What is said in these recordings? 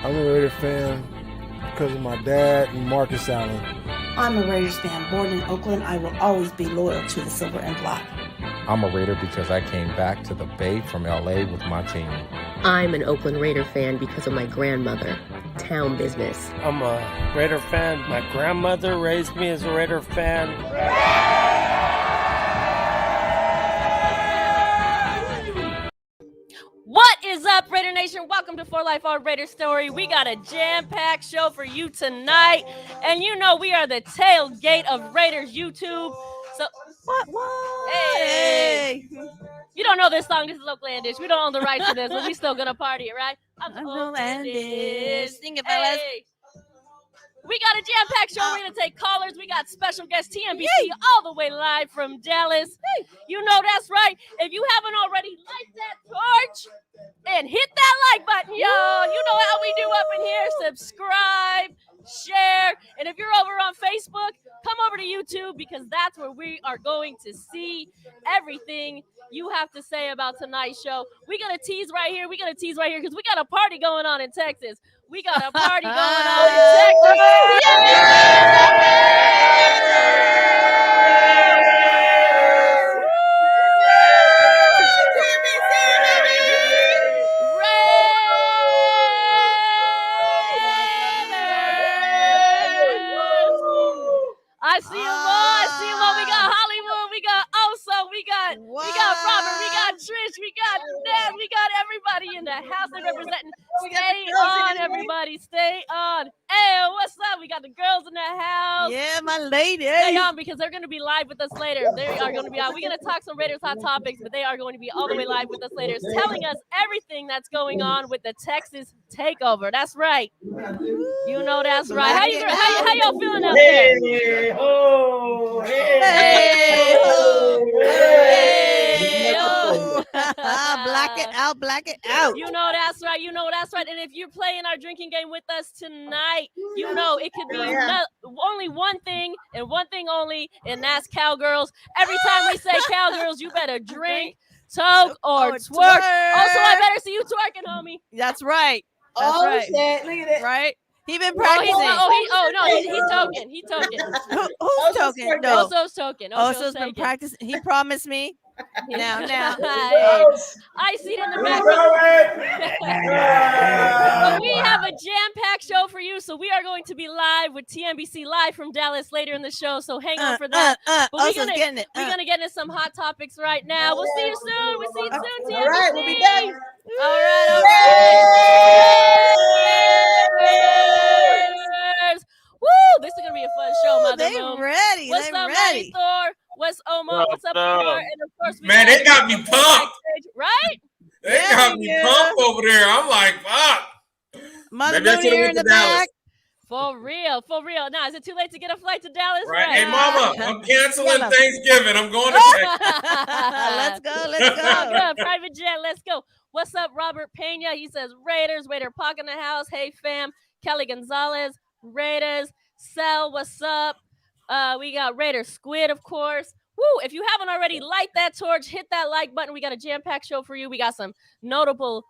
I'm a Raider fan because of my dad and Marcus Allen. I'm a Raiders fan. Born in Oakland, I will always be loyal to the silver and black. I'm a Raider because I came back to the Bay from LA with my team. I'm an Oakland Raider fan because of my grandmother. Town business. I'm a Raider fan. My grandmother raised me as a Raider fan. What is up, Raider Nation? Welcome to For Life, Our Raider Story. We got a jam-packed show for you tonight. And you know we are the tailgate of Raiders YouTube. So, what? Hey! You don't know this song. This is Oaklandish. We don't own the rights to this, but we still gonna party it, right? I'm Oaklandish. Sing it, fellas. Hey. We got a jam-packed show. We're going to take callers. We got special guest TNBC all the way live from Dallas. You know that's right. If you haven't already, light that torch and hit that like button, y'all. You know how we do up in here. Subscribe, share. And if you're over on Facebook, come over to YouTube because that's where we are going to see everything you have to say about tonight's show. We're going to tease right here. Because we got a party going on in Texas. We got a party going on in Texas. I see them all. We got Hollywood. We got Oso. We got Robert. We got Trish. We got Ned. We got everybody in the house they representing. Stay on, everybody. Stay on. Hey, what's up? We got the girls in the house. Yeah, my lady. Stay on because they're going to be live with us later. They are going to be on. We're going to talk some Raiders hot topics, but they are going to be all the way live with us later, telling us everything that's going on with the Texas takeover. That's right. You know that's right. How y'all feeling out there? Hey, ho, hey, Hey, ho, Hey, oh. black it out. You know that's right. And if you're playing our drinking game with us tonight, you know it could be only one thing and one thing only, and that's cowgirls. Every time we say cowgirls, you better drink, toke, or twerk. Also, I better see you twerking, homie. That's right. Shit, look at it. Right? He been practicing. He's token. He's token. Who's token? No. Oso's token. Oso's been practicing. He promised me. Now. I see it in the background. But we have a jam-packed show for you, so we are going to be live with TNBC live from Dallas later in the show, so hang on for that. But we're gonna get into some hot topics right now. We'll see you soon. TNBC. All right, we'll be back. All right. Woo! This is gonna be a fun show, Mother They Moon. ready. What's They up, ready. Thor? What's Omo? What's up, Thor? And of course, Man, they got me pumped. Right? They got me pumped over there. I'm like, fuck. Mother Maybe I Moon should've here went in to the Dallas. back. For real. Now, is it too late to get a flight to Dallas? Right. Hey, Mama, I'm canceling Thanksgiving. I'm going to Texas. Let's go. Good. Private jet. Let's go. What's up, Robert Pena? He says Raiders. Raider Puck in the house. Hey, fam. Kelly Gonzalez. Raiders. Sel, what's up? We got Raider Squid, of course. Woo! If you haven't already, light that torch, hit that like button. We got a jam-packed show for you. We got some notable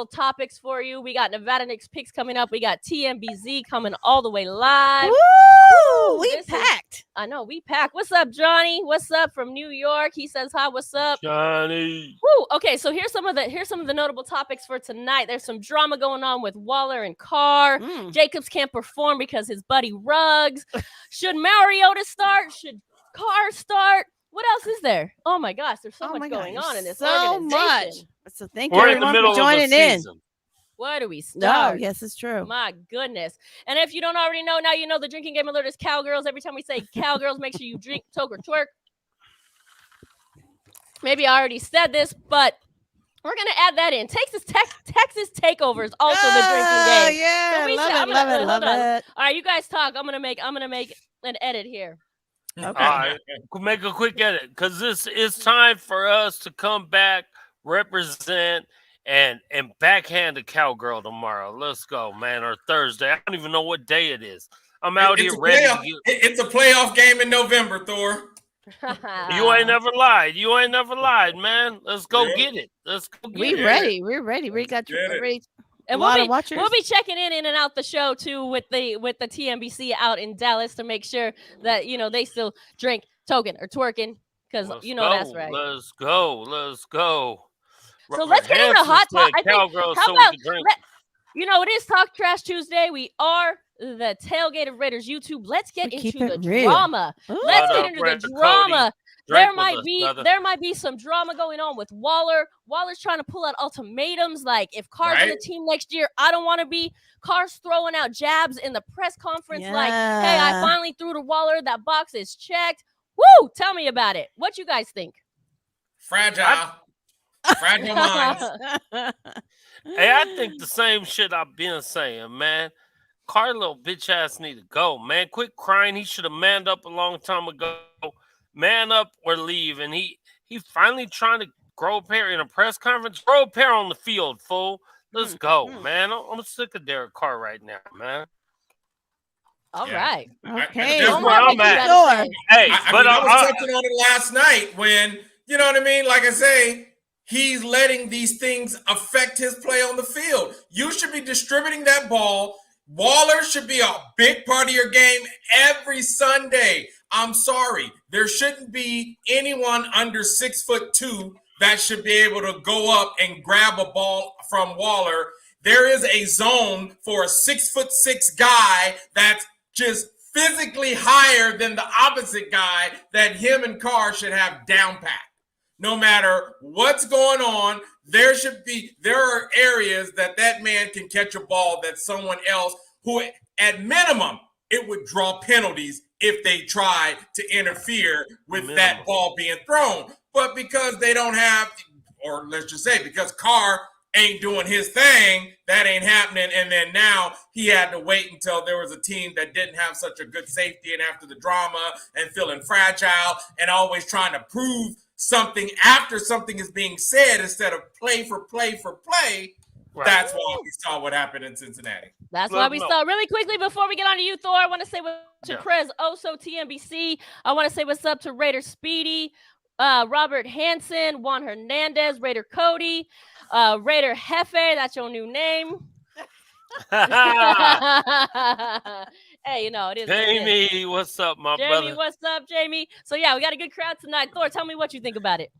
topics for you. We got Nevada Knicks picks coming up. We got TMBZ coming all the way live. Woo! We packed. I know, we packed. What's up, Johnny? What's up from New York? He says hi. What's up, Johnny? Woo! Okay, so here's some of the notable topics for tonight. There's some drama going on with Waller and Carr. Jacobs can't perform because his buddy Ruggs. Should Mariota start? Should Carr start? What else is there? Oh my gosh, there's so much going on in this organization. Much. So thank you We're in the everyone middle for joining of the in. season. Where do we No, start? yes, it's true. My goodness. And if you don't already know, now you know the drinking game alert is cowgirls. Every time we say cowgirls, make sure you drink, toke, or twerk. Maybe I already said this, but we're going to add that in. Texas takeover is also the drinking game. Yeah, So love it. All right, you guys talk. I'm gonna make an edit here. Okay. All right, make a quick edit because this is time for us to come back, represent, and backhand a cowgirl tomorrow. Let's go, man. Or Thursday. I don't even know what day it is. I'm out here ready. It's a playoff game in November, Thor. You ain't never lied, man. Let's go get it. Let's go get it. We're ready. We got you ready. And we'll be checking in and out the show too with the TMBC out in Dallas to make sure that they still drink, token, or twerking because that's right. Let's go. So Robert let's get into Hansen hot talk. said I think. cowgirls How so we about can drink. it is Talk Trash Tuesday. We are the Tailgate of Raiders YouTube. Let's get into the drama. Let's get into the drama. There might be some drama going on with Waller. Waller's trying to pull out ultimatums like, if Carr's on the team next year, I don't want to be. Carr's throwing out jabs in the press conference like, hey, I finally threw to Waller. That box is checked. Woo! Tell me about it. What you guys think? Fragile minds. Hey, I think the same shit I've been saying, man. Carr little bitch ass need to go, man. Quit crying. He should have manned up a long time ago. Man up or leave. And he finally trying to grow a pair in a press conference. Grow a pair on the field, fool. Let's go, man. I'm sick of Derek Carr right now, man. All right. Okay. That's where I'm at. Hey, I was touching on it last night when, you know what I mean? Like I say, he's letting these things affect his play on the field. You should be distributing that ball. Waller should be a big part of your game every Sunday. I'm sorry. There shouldn't be anyone under 6'2" that should be able to go up and grab a ball from Waller. There is a zone for a 6'6" guy that's just physically higher than the opposite guy that him and Carr should have down pat. No matter what's going on, there are areas that man can catch a ball that someone else who, at minimum, it would draw penalties if they try to interfere with that ball being thrown. But because they don't have, or let's just say because Carr ain't doing his thing, that ain't happening. And then now he had to wait until there was a team that didn't have such a good safety and after the drama and feeling fragile and always trying to prove something after something is being said instead of play for play. Right. That's why we saw what happened in Cincinnati. That's why we saw. Really quickly before we get on to you, Thor, I want to say what's up to Prez Oso TMBC. I want to say what's up to Raider Speedy, Robert Hansen, Juan Hernandez, Raider Cody, Raider Hefe. That's your new name. Hey, it is. Jamie, what's up, my brother? Jamie, what's up, Jamie? So, we got a good crowd tonight. Thor, tell me what you think about it.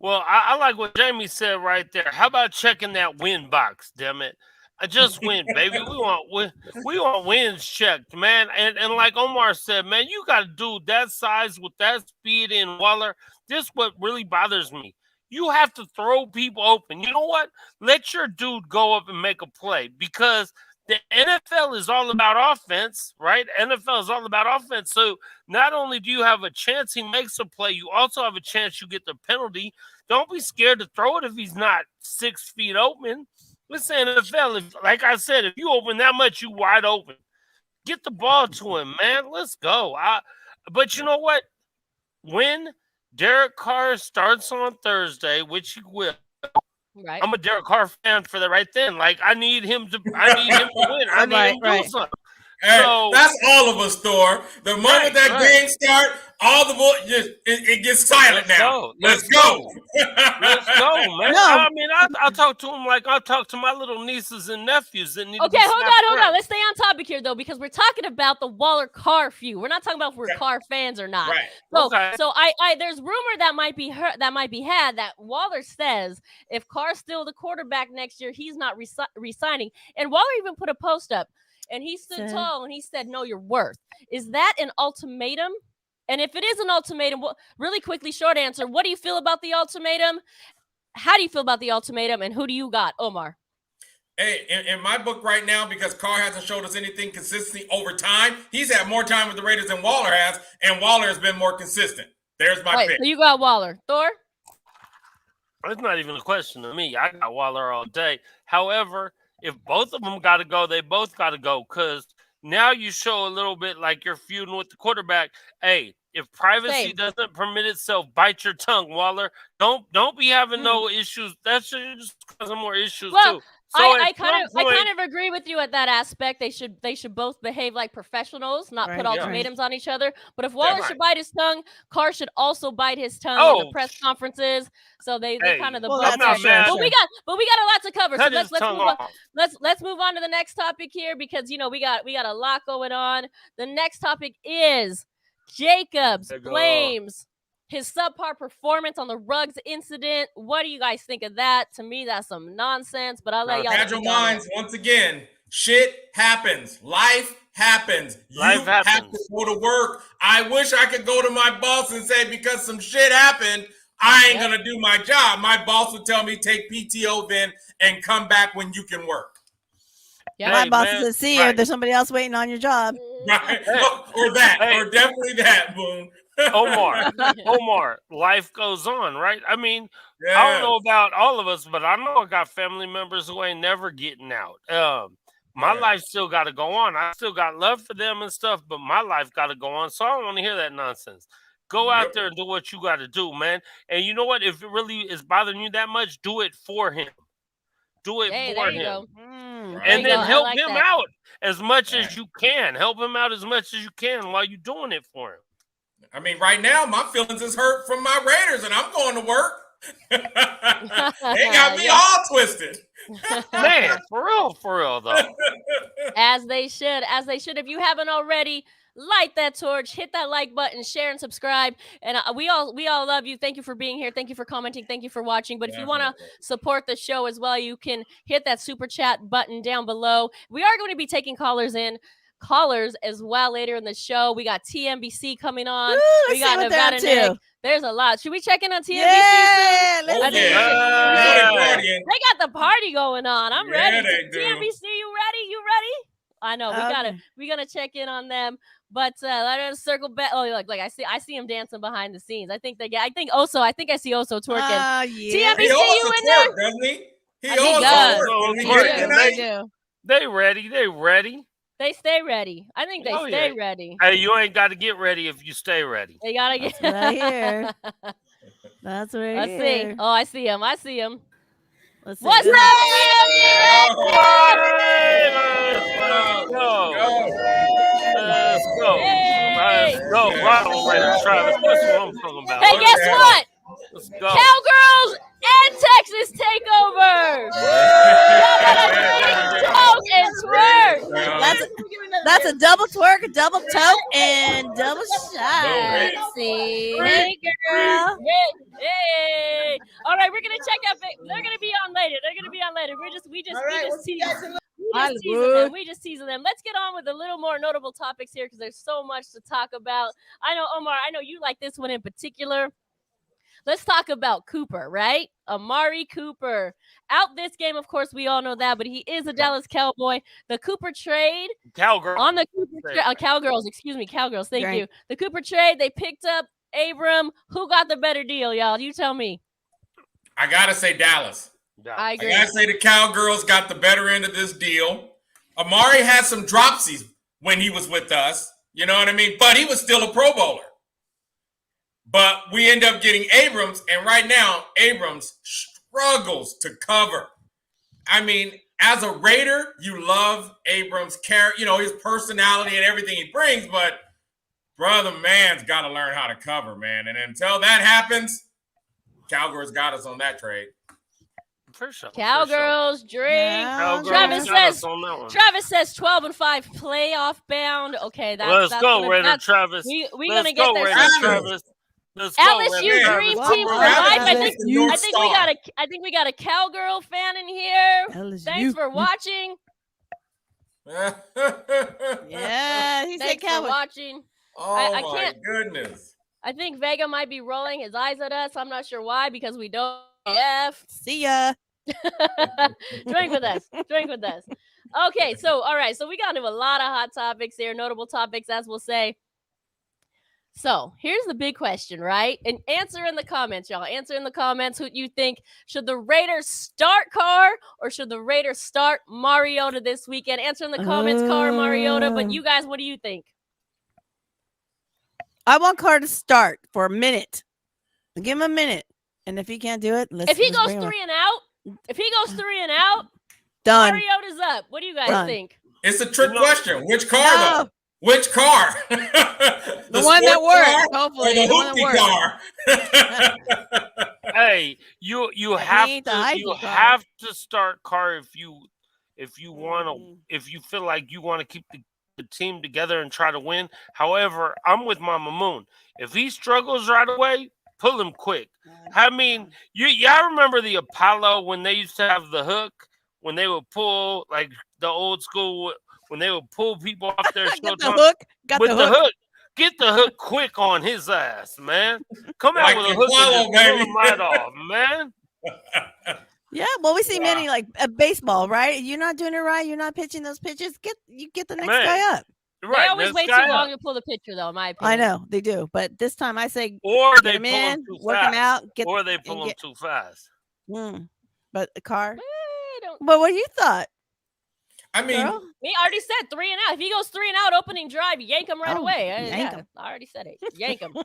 Well, I like what Jamie said right there. How about checking that win box, damn it? I just win, baby. We want wins checked, man. And like Omar said, man, you got a dude that size with that speed in Waller. This is what really bothers me. You have to throw people open. You know what? Let your dude go up and make a play because the NFL is all about offense, right? NFL is all about offense. So not only do you have a chance he makes a play, you also have a chance you get the penalty. Don't be scared to throw it if he's not 6 feet open. Listen, NFL, like I said, if you open that much, you wide open. Get the ball to him, man. Let's go. But you know what? When Derek Carr starts on Thursday, which he will, right. I'm a Derek Carr fan for the right then. Like I need him to win. I need him to do something. Hey, so, that's all of us, Thor. The moment that game start, all the boys it gets silent now. Let's go. Let's go, man. No. I mean, I talk to him like I talk to my little nieces and nephews. That need okay, hold on. Let's stay on topic here, though, because we're talking about the Waller Carr feud. We're not talking about if we're Carr fans or not. Right. So I there's rumor that might be had that Waller says if Carr's still the quarterback next year, he's not resigning. And Waller even put a post up. And he stood tall and he said, "Know your worth." Is that an ultimatum? And if it is an ultimatum, really quickly, short answer, what do you feel about the ultimatum? How do you feel about the ultimatum? And who do you got, Omar? Hey, in my book right now, because Carr hasn't showed us anything consistently over time, he's had more time with the Raiders than Waller has, and Waller has been more consistent. There's my pick. So you got Waller. Thor? It's not even a question to me. I got Waller all day. However, if both of them got to go, they both got to go because now you show a little bit like you're feuding with the quarterback. Hey, If privacy Same. doesn't permit itself, bite your tongue, Waller. Don't be having no issues. That should just cause more issues too. So I kind of agree with you at that aspect. They should both behave like professionals, not put ultimatums on each other. But if Waller should bite his tongue, Carr should also bite his tongue in the press conferences. So they kind of the both. I'm not mad. But we got a lot to cover. Cut So his let's tongue move on. off. Let's move on to the next topic here because we got a lot going on. The next topic is Jacobs blames his subpar performance on the Ruggs incident. What do you guys think of that? To me, that's some nonsense, but I'll let y'all Fragile minds, once again, shit happens. Life happens. Life have happens. to go to work. I wish I could go to my boss and say, because some shit happened, I ain't going to do my job. My boss would tell me, take PTO then and come back when you can work. Yeah, my boss says, see you. There's somebody else waiting on your job. Right. Or that. Or definitely that, Boone. Omar, life goes on, right? I mean, I don't know about all of us, but I know I got family members who ain't never getting out. My life still got to go on. I still got love for them and stuff, but my life got to go on. So I don't want to hear that nonsense. Go out there and do what you got to do, man. And you know what? If it really is bothering you that much, do it for him. Do it for him. And then help him out as much as you can. Help him out as much as you can while you're doing it for him. I mean, right now, my feelings is hurt from my Raiders, and I'm going to work. They got me all twisted. Man, for real, though. As they should. If you haven't already, light that torch, hit that like button, share and subscribe. And we all love you. Thank you for being here. Thank you for commenting. Thank you for watching. But if you want to support the show as well, you can hit that super chat button down below. We are going to be taking callers as well later in the show. We got TNBC coming on. Woo, we got Nevada Nick. There's a lot. Should we check in on TNBC? Yeah, They got the party going on. I'm ready. TNBC, you ready? You ready? I know we gotta check in on them. But let us circle back. Oh, look, I see him dancing behind the scenes. I think I see Oso twerking. TNBC, you in there? Doesn't he? He does. They ready. They stay ready. I think they stay ready. Hey, you ain't got to get ready if you stay ready. They gotta get right here. That's right. Let's see. Oh, I see him. Let's see. What's up, Let's go. Right on, Raider Travis. That's what I'm talking about. Hey, guess what? Let's go. Cowgirls and Texas takeover. Talk and twerk. That's a double twerk, a double toke, and double shot. See, hey girl. Hey. All right, we're gonna check out. They're gonna be on later. We just teasing them. Let's get on with a little more notable topics here because there's so much to talk about. I know, Omar. I know you like this one in particular. Let's talk about Cooper, right? Amari Cooper. Out this game, of course, we all know that, but he is a Dallas Cowboy. The Cooper trade. Cowgirls. On the Cooper Cowgirls, thank you. The Cooper trade, they picked up Abram. Who got the better deal, y'all? You tell me. I got to say Dallas. I agree. I got to say the Cowgirls got the better end of this deal. Amari had some dropsies when he was with us. You know what I mean? But he was still a Pro Bowler. But we end up getting Abrams, and right now, Abrams struggles to cover. I mean, as a Raider, you love Abrams' his personality and everything he brings, but brother man's got to learn how to cover, man. And until that happens, Cowgirls got us on that trade. For sure. Cowgirls, drink. Travis says 12-5 playoff bound. Okay, that's go, Raider Travis. We're gonna get there. Travis. LSU dream team for life. I think we got a Cowgirl fan in here. LSU. Thanks for watching. Yeah, he said Thanks for watching. Oh my goodness. I think Vega might be rolling his eyes at us. I'm not sure why because we don't. See ya. Drink with us. Okay, so all right, so we got into a lot of hot topics here, notable topics, as we'll say. So here's the big question, right? And answer in the comments, y'all. Answer in the comments who you think. Should the Raiders start Carr or should the Raiders start Mariota this weekend? Answer in the comments, Carr, Mariota. But you guys, what do you think? I want Carr to start for a minute. Give him a minute. And if he can't do it, if he goes 3 and out, done. Mariota's up. What do you guys think? It's a trick question. Which car, though? Which car? the one that works. Hopefully, the one that works. Hey, you have to start Carr if you feel like you want to keep the team together and try to win. However, I'm with Mama Moon. If he struggles right away, pull him quick. I mean, y'all remember the Apollo when they used to have the hook, when they would pull like the old school, when they would pull people off their show Got the hook. Get the hook quick on his ass, man. Come out with a hook and just pull him right off, man. Yeah, well, we see many like baseball, right? You're not doing it right. You're not pitching those pitches. Get the next guy up. Right, they always wait too long to pull the pitcher, though. In my opinion, I know they do, but this time I say, or they him pull in, him too work fast, him out, or they pull him too fast. But the Carr. But what you thought? I mean, he already said 3 and out. If he goes 3 and out, opening drive, yank him right away. Yank him. I already said it. Yank him.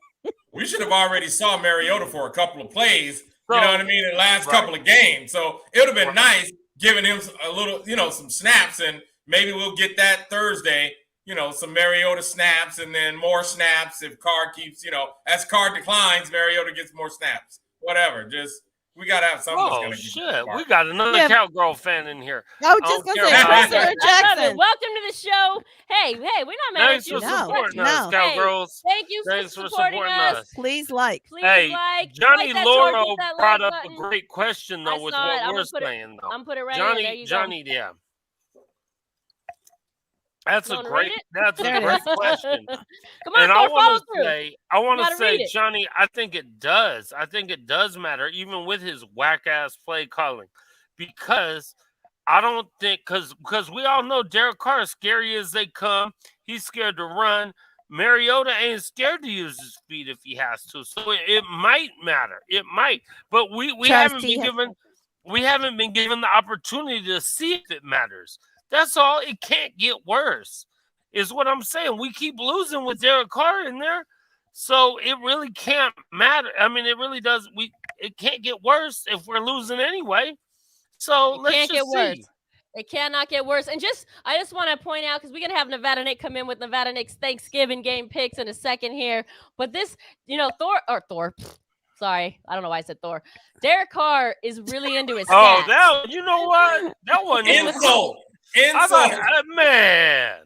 We should have already saw Mariota for a couple of plays. You know what I mean? In the last couple of games, so it would have been nice giving him a little, some snaps, and maybe we'll get that Thursday. Some Mariota snaps and then more snaps if Carr keeps, as Carr declines, Mariota gets more snaps. Whatever. We got to have something that's going to shit. We got another Cowgirl fan in here. I was just going to say, Sarah Jackson. Welcome to the show. Hey, we're not mad at you. Thanks for supporting us, Cowgirls. Thank you for supporting us. Please like. Johnny Lauro brought up a great question, though, with what we're saying, though. I'm putting it right here. Johnny, yeah. That's a great question. Come on, and I want to say, Johnny, I think it does. I think it does matter, even with his whack ass play calling, because I don't think because we all know Derek Carr is scary as they come. He's scared to run. Mariota ain't scared to use his feet if he has to. So it might matter. It might, but we haven't been given the opportunity to see if it matters. That's all. It can't get worse, is what I'm saying. We keep losing with Derek Carr in there, so it really can't matter. I mean, it really does. It can't get worse if we're losing anyway. So let's just see. It cannot get worse. And I just want to point out, because we're going to have Nevada Nick come in with Nevada Nick's Thanksgiving game picks in a second here. But this, Thor. Sorry, I don't know why I said Thor. Derek Carr is really into his stats. You know what? That one insult. Man.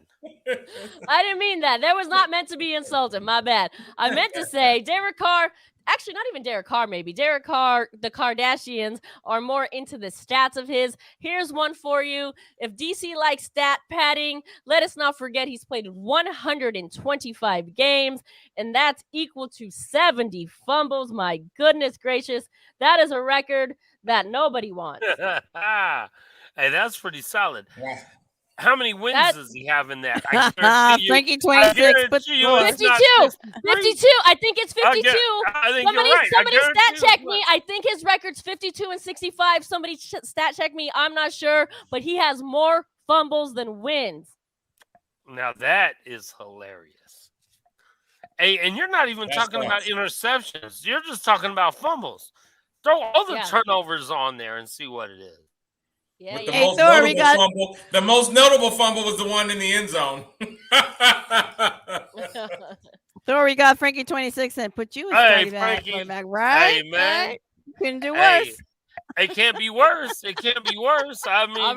I didn't mean that. That was not meant to be insulting. My bad. I meant to say Derek Carr. Actually, not even Derek Carr, maybe. Derek Carr, the Kardashians, are more into the stats of his. Here's one for you. If DC likes stat padding, let us not forget he's played 125 games, and that's equal to 70 fumbles. My goodness gracious. That is a record that nobody wants. Hey, that's pretty solid. Yeah. How many wins does he have in that? Frankie 26, but 52. 52. I think it's 52. I think somebody stat check me. I think his record's 52 and 65. Somebody stat check me. I'm not sure, but he has more fumbles than wins. Now that is hilarious. Hey, and you're not even talking about interceptions. You're just talking about fumbles. Throw all the turnovers on there and see what it is. Yeah, The most notable fumble was the one in the end zone. Thor, we got Frankie 26 and put you in quarterback, right? Hey, man. Right? Couldn't do worse. It can't be worse. It can't be worse. I mean, I'll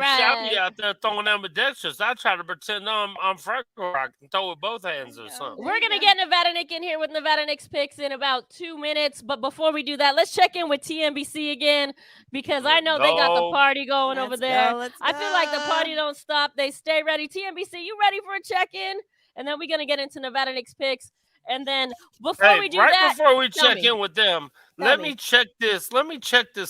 be out there throwing ambidextrous. I try to pretend I'm Frank Rock and throw with both hands or something. We're going to get Nevada Nick in here with Nevada Nick's picks in about 2 minutes. But before we do that, let's check in with TNBC again, because I know they got the party going over there. I feel like the party don't stop. They stay ready. TNBC, you ready for a check-in? And then we're going to get into Nevada Nick's picks. And then before we do that, before we check in with them, let me check this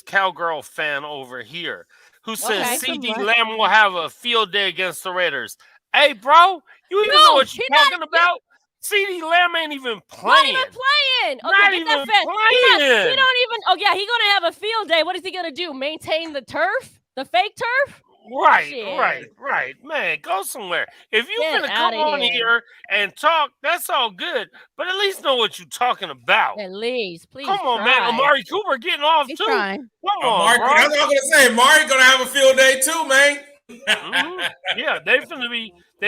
Cowgirl fan over here who says CD Lamb will have a field day against the Raiders. Hey, bro, you even know what you're talking about? CD Lamb ain't even playing. Not even playing. Okay, not even playing. He don't even. Oh yeah, he's gonna have a field day. What is he gonna do? Maintain the turf? The fake turf? Right. Man, go somewhere. If you Get finna come outta on here. here and talk, that's all good. But at least know what you're talking about. At least, please. Come on, man. try. Amari Cooper getting off He's too. trying. Come on, Amari, bro. that's what I'm gonna say. Amari gonna have a field day too, man. Yeah, they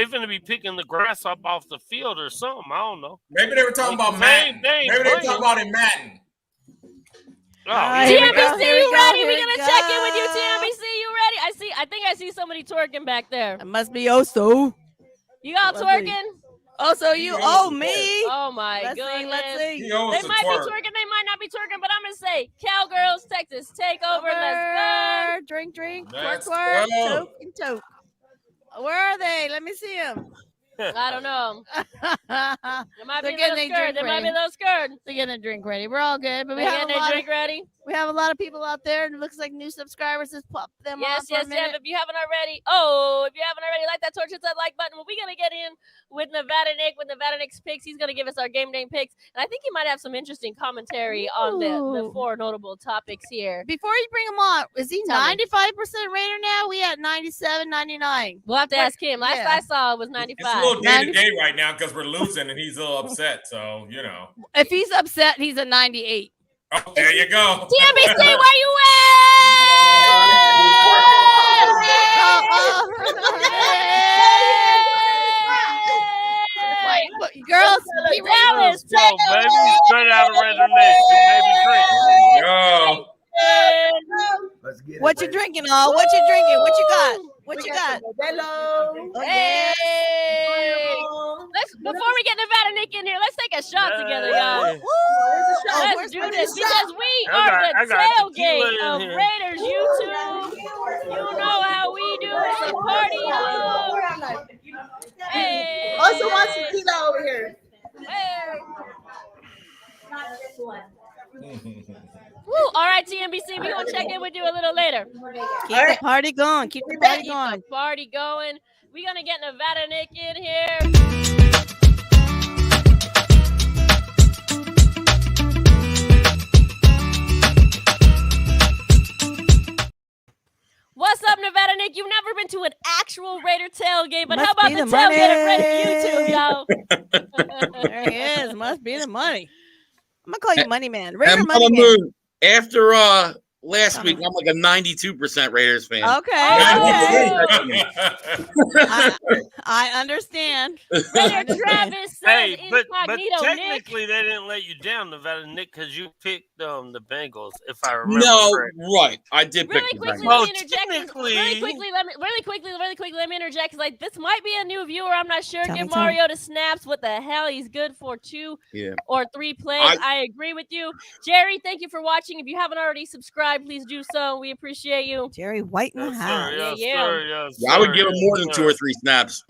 finna be picking the grass up off the field or something. I don't know. Maybe they were talking about Madden. Maybe they were talking about in Madden. Oh, Here we go, TMBC, here we you go, ready? here We're we gonna go. check in with you, TMBC. You ready? I think I see somebody twerking back there. It must be Oso. You all Lovely. twerking? Oso, you owe me. Oh my Let's goodness. see, let's see. He owes They a might be twerk. twerking, they might not be twerking, but I'm gonna say Cowgirls, Texas, take over. Let's Drink, drink, Let's twerk, go. toke, and toke. Where are they? Let me see them. go. I don't know. There might They're be a getting little their skirt. drink There might be a ready. little skirt. They're getting a drink ready. We're all good, but we They have getting a their lot drink ready. we have a lot of people out there. And it looks like new subscribers. Just pop them on Yes. for a minute. If you haven't already, like that torch, hit that like button. We're gonna get in with Nevada Nick Nick's picks. He's gonna give us our game day picks, and I think he might have some interesting commentary on the Ooh. 4 notable topics here. Before you bring him on, is he Tell me. 95% Raider now? We at 97, 99. We'll have to ask him. Last Yeah. I saw it was It's a 95. little day to day right now because we're losing and he's a little upset. So If he's upset, he's a 98. Oh, there you go. TMBC, where you Girls, at? Let's go, baby. Straight out of Red Nation, baby. Drink. Yo. Let's get what you drinking, all? What you drinking? What you got? What you got? Hey. Before we get Nevada Nick in here, let's take a shot together, y'all. Hey. Let's do this because we I are the got tequila tailgate in of here. Raiders YouTube. You know how we do. It's a party, y'all. Hey. Also want tequila over here. Hey. Woo. All right, TMBC, we're going to check in with you a little later. Keep the party going. Keep the party Keep going. the party going. We're going to get Nevada Nick in here. What's up, Nevada Nick? You've never been to an actual Raider tailgate, but Must how about be the the tailgate of money. Raider YouTube, y'all? There he is. Must be the money. I'm going to call you Money Man. Raider I'm Money on the Man. moon. After last week, I'm like a 92% Raiders fan. Okay. Oh. I understand. Raider Travis says Hey, but incognito Nick. technically they didn't let you down, Nevada Nick, because you picked the Bengals, if I remember No, correctly. right. I did Really pick the quickly, Bengals. Well, let me interject. technically- Really quickly, let me interject because this might be a new viewer. I'm not sure. Tell Give me, tell me. Mario the snaps. What the hell? He's good for 2 Yeah. or 3 plays. I agree with you, Jerry. Thank you for watching. If you haven't already subscribed, please do so. We appreciate you. Jerry White in the Yes, house. sir, yes, Yeah. sir, yes, Yeah, I would sir, give him yes, more than sir. 2 or 3 snaps.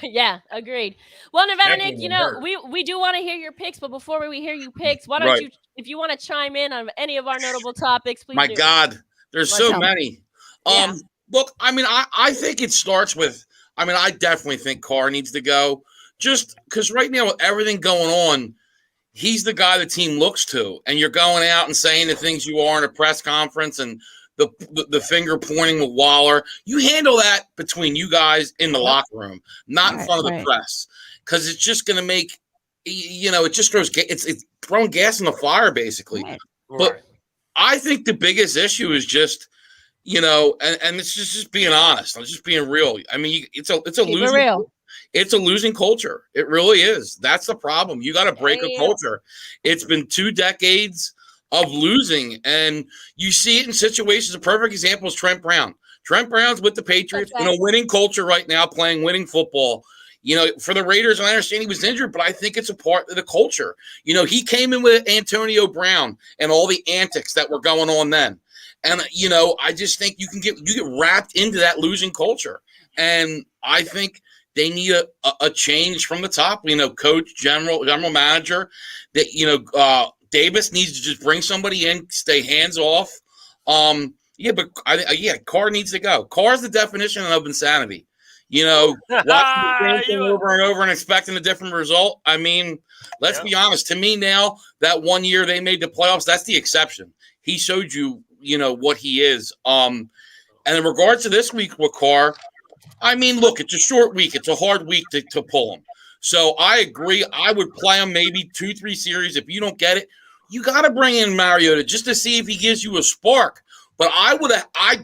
Yeah, agreed. Well, Nevada That Nick, can you know, hurt. we do want to hear your picks, but before we hear your picks, why don't Right. you, if you want to chime in on any of our notable topics, please My do. God, there's Let's so help. many. Yeah. Look, I mean, I think it starts with, I definitely think Carr needs to go. Just because right now with everything going on, he's the guy the team looks to. And you're going out and saying the things you are in a press conference and the finger pointing with Waller. You handle that between you guys in the locker room, not in front of the press. Because it's just going to make, it just throws, it's throwing gas in the fire, basically. Right. But I think the biggest issue is just, and it's just being honest. I'm just being real. I mean, it's a losing. real. It's a losing culture. It really is. That's the problem. You got to break a culture. It's been 2 decades of losing, and you see it in situations. A perfect example is Trent Brown. Trent Brown's with the Patriots in a winning culture right now, playing winning football. For the Raiders, I understand he was injured, but I think it's a part of the culture. He came in with Antonio Brown and all the antics that were going on then. And, I just think you get wrapped into that losing culture. And I think they need a change from the top, coach, general manager, that, Davis needs to just bring somebody in, stay hands off. Carr needs to go. Carr's the definition of insanity. Watching the same thing over and over and expecting a different result. I mean, let's be honest. To me now, that 1 year they made the playoffs, that's the exception. He showed you, what he is. And And in regards to this week with Carr, I mean, look, it's a short week. It's a hard week to pull him. So I agree. I would play him maybe 2-3 series. If you don't get it, you got to bring in Mariota just to see if he gives you a spark. But I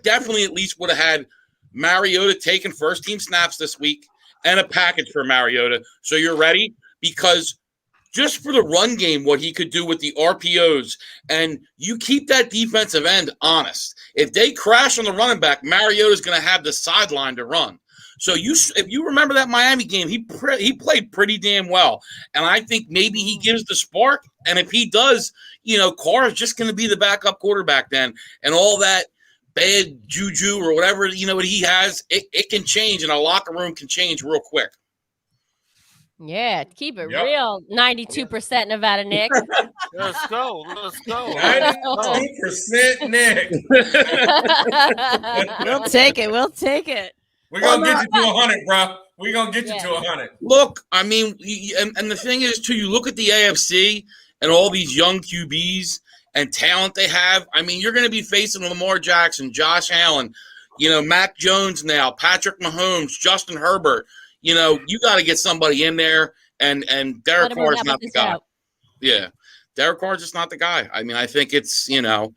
definitely at least would have had Mariota taking first-team snaps this week and a package for Mariota. So you're ready? Because just for the run game, what he could do with the RPOs, and you keep that defensive end honest. If they crash on the running back, Mariota's going to have the sideline to run. So if you remember that Miami game, he played pretty damn well. And I think maybe he gives the spark. And if he does, Carr is just going to be the backup quarterback then. And all that bad juju or whatever, what he has, it can change. And a locker room can change real quick. Yeah, keep it real. 92% Nevada Nick. Let's go. 92% Nick. We'll take it. We're going to get you to 100, bro. We're going to get you to 100. Look, I mean, and the thing is, too, you look at the AFC and all these young QBs and talent they have. I mean, you're going to be facing Lamar Jackson, Josh Allen, Mac Jones now, Patrick Mahomes, Justin Herbert. You got to get somebody in there, and Derek Carr is not the guy. Yeah, Derek Carr is just not the guy. I mean, I think it's, and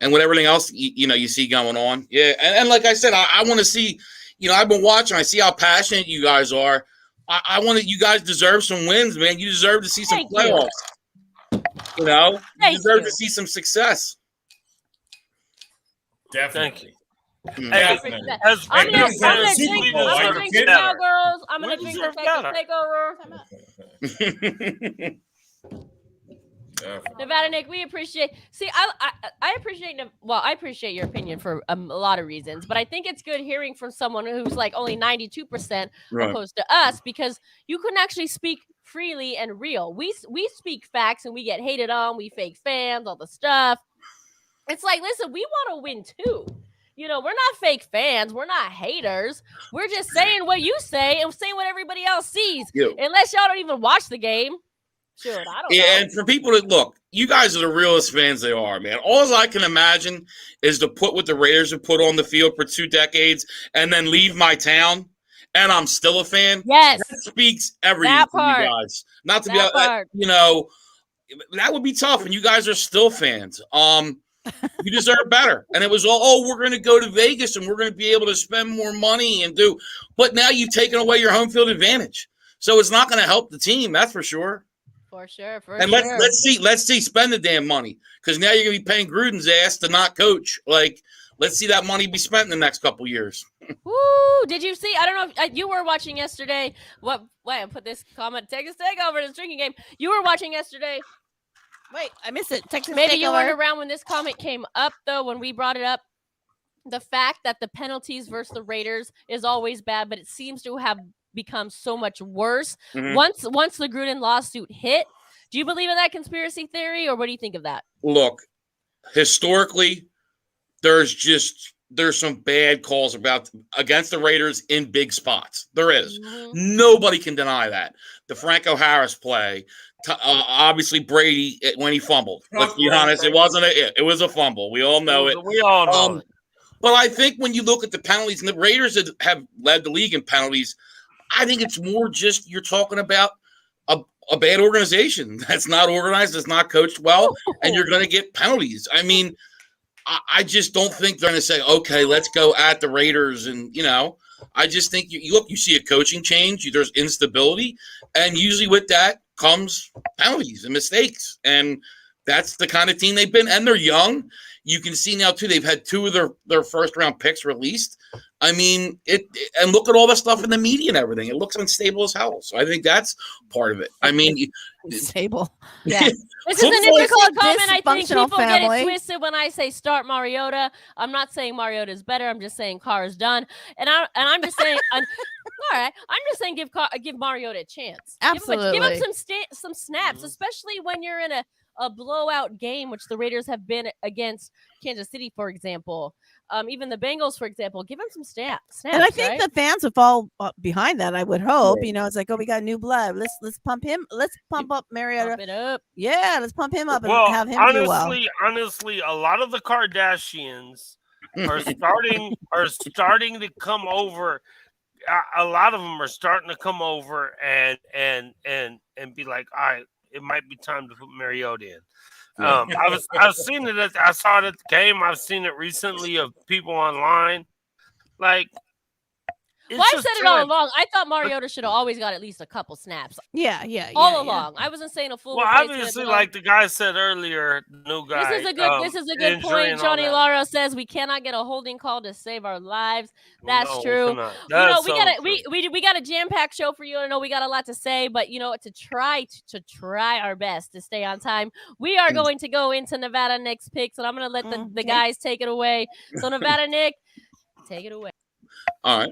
with everything else, you see going on. Yeah, and like I said, I want to see – I've been watching. I see how passionate you guys are. I want to. You guys deserve some wins, man. You deserve to see some playoffs. You deserve to see some success. Definitely. I'm gonna drink Cowgirls. I'm gonna drink the Texas Takeover. Nevada Nick, we appreciate. See, I appreciate. Well, I appreciate your opinion for a lot of reasons, but I think it's good hearing from someone who's like only 92% opposed to us, because you can actually speak freely and real. We speak facts and we get hated on. We fake fans, all the stuff. It's like, listen, we want to win too. We're not fake fans. We're not haters. We're just saying what you say and saying what everybody else sees. Unless y'all don't even watch the game. Sure, I don't know. And for people that look, you guys are the realest fans they are, man. All I can imagine is to put what the Raiders have put on the field for 2 decades and then leave my town, and I'm still a fan. Yes. That speaks everything to you guys. Not to be, that would be tough, and you guys are still fans. You deserve better. And it was all, we're going to go to Vegas and we're going to be able to spend more money and do. But now you've taken away your home field advantage. So it's not going to help the team, that's for sure. For sure. And let's see, spend the damn money, because now you're gonna be paying Gruden's ass to not coach. Like, let's see that money be spent in the next couple years. Woo! Did you see? I don't know if you were watching yesterday. Wait, I put this comment. Texas Takeover, this drinking game. You were watching yesterday. Wait, I missed it. Texas Maybe Takeover. you weren't around when this comment came up, though. When we brought it up, the fact that the penalties versus the Raiders is always bad, but it seems to have become so much worse once the Gruden lawsuit hit. Do you believe in that conspiracy theory, or what do you think of that? Look, historically, there's some bad calls against the Raiders in big spots. There is. Nobody can deny that. The Franco Harris play, obviously Brady when he fumbled. Let's be honest, it was a fumble. We all know it. We all know it. But I think when you look at the penalties, and the Raiders have led the league in penalties, I think it's more just you're talking about a bad organization that's not organized, that's not coached well, and you're going to get penalties. I mean, I just don't think they're going to say, okay, let's go at the Raiders. And, I just think you see a coaching change, there's instability, and usually with that comes penalties and mistakes. And that's the kind of team they've been. And they're young. You can see now, too, they've had 2 of their first-round picks released. I mean, and look at all the stuff in the media and everything. It looks unstable as hell. So I think that's part of it. I mean, stable. Yeah. This is an interesting comment. I think people get it twisted when I say start Mariota. I'm not saying Mariota is better. I'm just saying Carr is done. And I'm just saying, all right. I'm just saying give Mariota a chance. Absolutely. Give him some snaps, especially when you're in a blowout game, which the Raiders have been against Kansas City, for example. Even the Bengals, for example, give him some snaps. And I think the fans would fall behind that. I would hope. It's like, we got new blood. Let's pump him. Let's pump up Mariota. Pump it up. Yeah, let's pump him up and have him do well. Honestly, a lot of the Kardashians are starting to come over. A lot of them are starting to come over and be like, all right, it might be time to put Mariota in. I've seen it. I saw it at the game. I've seen it recently of people online. Like, well, I said it all along. I thought Mariota should have always got at least a couple snaps. Yeah. All along. I wasn't saying a full. Well, obviously, like the guy said earlier, the new guy. This is a good point. Johnny Lara says we cannot get a holding call to save our lives. That's true. We got a jam-packed show for you. I know we got a lot to say, but to try our best to stay on time, we are going to go into Nevada Nick's picks, and I'm going to let the guys take it away. So Nevada Nick, take it away. All right.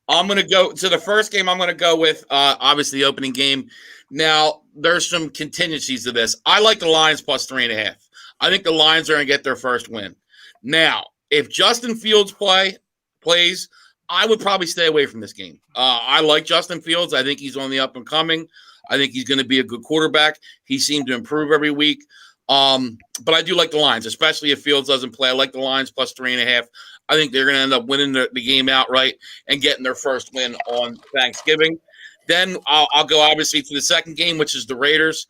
I'm going to go to the first game. I'm going to go with, obviously, the opening game. Now, there's some contingencies to this. I like the Lions plus 3.5. I think the Lions are going to get their first win. Now, if Justin Fields plays, I would probably stay away from this game. I like Justin Fields. I think he's on the up and coming. I think he's going to be a good quarterback. He seemed to improve every week. But I do like the Lions, especially if Fields doesn't play. I like the Lions plus 3.5. I think they're going to end up winning the game outright and getting their first win on Thanksgiving. Then I'll go, obviously, to the second game, which is the Raiders.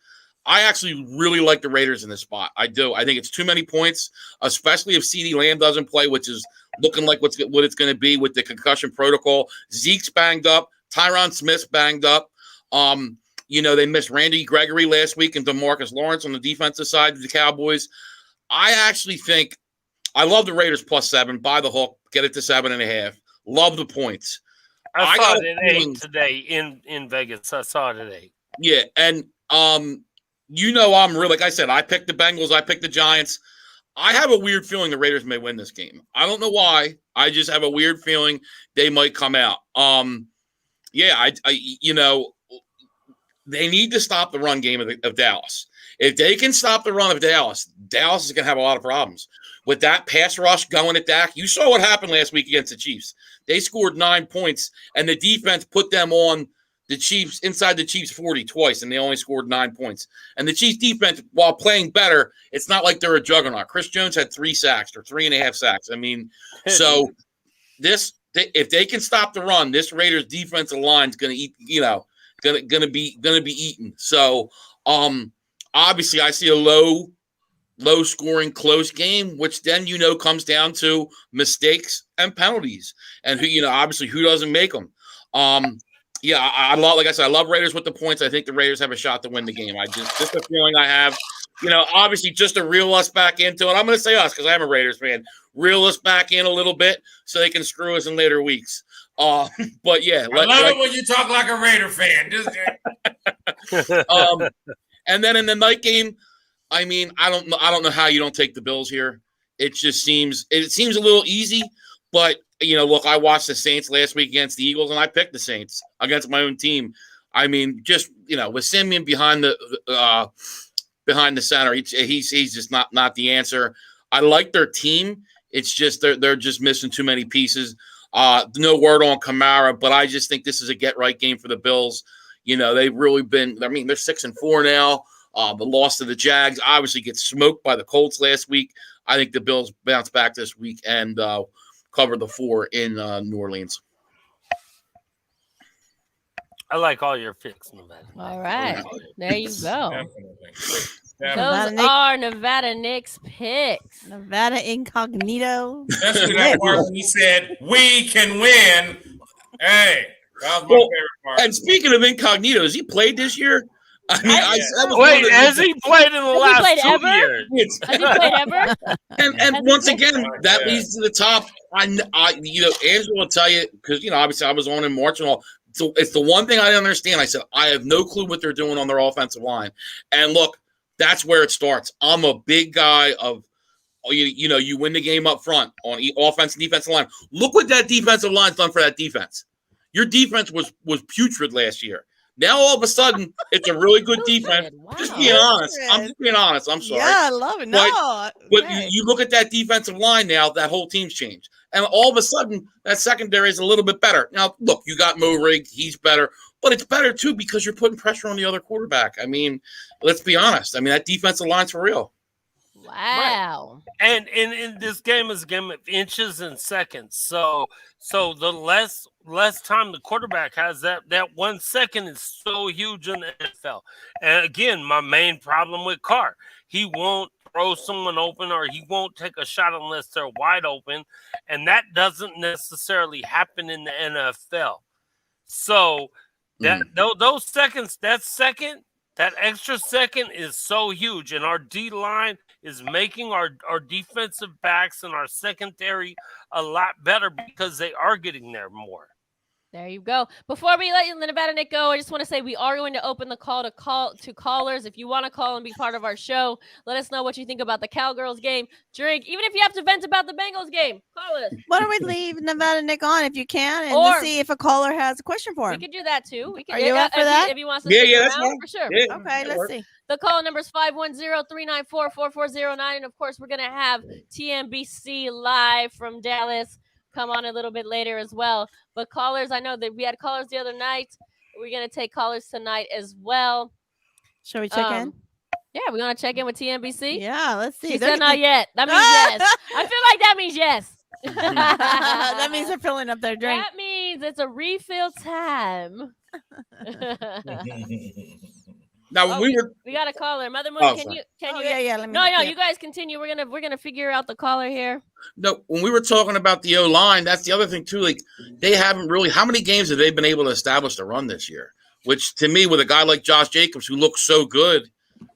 I actually really like the Raiders in this spot. I do. I think it's too many points, especially if CeeDee Lamb doesn't play, which is looking like what it's going to be with the concussion protocol. Zeke's banged up. Tyron Smith's banged up. They missed Randy Gregory last week and DeMarcus Lawrence on the defensive side of the Cowboys. I actually think I love the Raiders plus 7. Buy the hook. Get it to 7.5. Love the points. I saw it at 8 today in Vegas. I saw it at 8. Yeah, and I'm really, like I said, I picked the Bengals. I picked the Giants. I have a weird feeling the Raiders may win this game. I don't know why. I just have a weird feeling they might come out. They need to stop the run game of Dallas. If they can stop the run of Dallas, Dallas is going to have a lot of problems. With that pass rush going at Dak, you saw what happened last week against the Chiefs. They scored 9 points, and the defense put them on the Chiefs, inside the Chiefs 40 twice, and they only scored 9 points. And the Chiefs defense, while playing better, it's not like they're a juggernaut. Chris Jones had 3 sacks or 3.5 sacks. I mean, so if they can stop the run, this Raiders defensive line is going to eat, going to be eaten. So, obviously, I see a low scoring, close game, which then, comes down to mistakes and penalties. And obviously who doesn't make them? I love Raiders with the points. I think the Raiders have a shot to win the game. Just a feeling I have, obviously just to reel us back into it. I'm going to say us because I'm a Raiders fan. Reel us back in a little bit so they can screw us in later weeks. But yeah. I love it when you talk like a Raider fan. And then in the night game, I mean, I don't know how you don't take the Bills here. It just seems a little easy, but look, I watched the Saints last week against the Eagles, and I picked the Saints against my own team. I mean, just with Simeon behind the center, he's just not the answer. I like their team. It's just they're just missing too many pieces. No word on Kamara, but I just think this is a get right game for the Bills. They've really been. I mean, they're 6-4 now. The loss to the Jags obviously gets smoked by the Colts last week. I think the Bills bounce back this week and cover the 4 in New Orleans. I like all your picks, Nevada. All right. There you go. Nevada Those are Nevada Nick's picks. Nevada Incognito. Especially that part when he said, we can win. Hey, that was my favorite part. And speaking of Incognito, has he played this year? I mean, wait, has he played in the last 2 years? Has he played ever? And once again, that leads to the top. Angela will tell you, because, obviously I was on in March and all. So it's the one thing I didn't understand. I said, I have no clue what they're doing on their offensive line. And look, that's where it starts. I'm a big guy of, you win the game up front on offense and defensive line. Look what that defensive line's done for that defense. Your defense was putrid last year. Now all of a sudden, it's a really good defense. Wow. Just being honest. I'm just being honest. I'm sorry. Yeah, I love it. No. But you look at that defensive line now, that whole team's changed. And all of a sudden, that secondary is a little bit better. Now, look, you got Mo Rig. He's better. But it's better, too, because you're putting pressure on the other quarterback. I mean, let's be honest. I mean, that defensive line's for real. Wow. And in this game is a game of inches and seconds. So the less time the quarterback has, that 1 second is so huge in the NFL. And again, my main problem with Carr, he won't throw someone open or he won't take a shot unless they're wide open, and that doesn't necessarily happen in the NFL. So those seconds, that extra second is so huge, and our D line is making our defensive backs and our secondary a lot better because they are getting there more. There you go. Before we let the Nevada Nick go, I just want to say we are going to open the call to callers. If you want to call and be part of our show, let us know what you think about the Cowgirls game. Drink, even if you have to vent about the Bengals game, call us. Why don't we leave Nevada Nick on if you can, and we'll see if a caller has a question for him. We could do that too. We can. Are you up for that? If you want to stick around, for sure. Yeah, okay, let's see. The call number is 510-394-4409, and of course, we're gonna have TMBC live from Dallas come on a little bit later as well. But callers, I know that we had callers the other night. We're going to take callers tonight as well. Shall we check in? Yeah, we want to check in with TMBC. Yeah, let's see. She said not yet. That means yes. I feel like that means yes. That means they're filling up their drink. That means it's a refill time. Now we got a caller. Mother Moon, can you let me No, you guys continue. We're gonna figure out the caller here. No, when we were talking about the O-line, that's the other thing too. Like, they haven't really, how many games have they been able to establish the run this year? Which to me, with a guy like Josh Jacobs who looked so good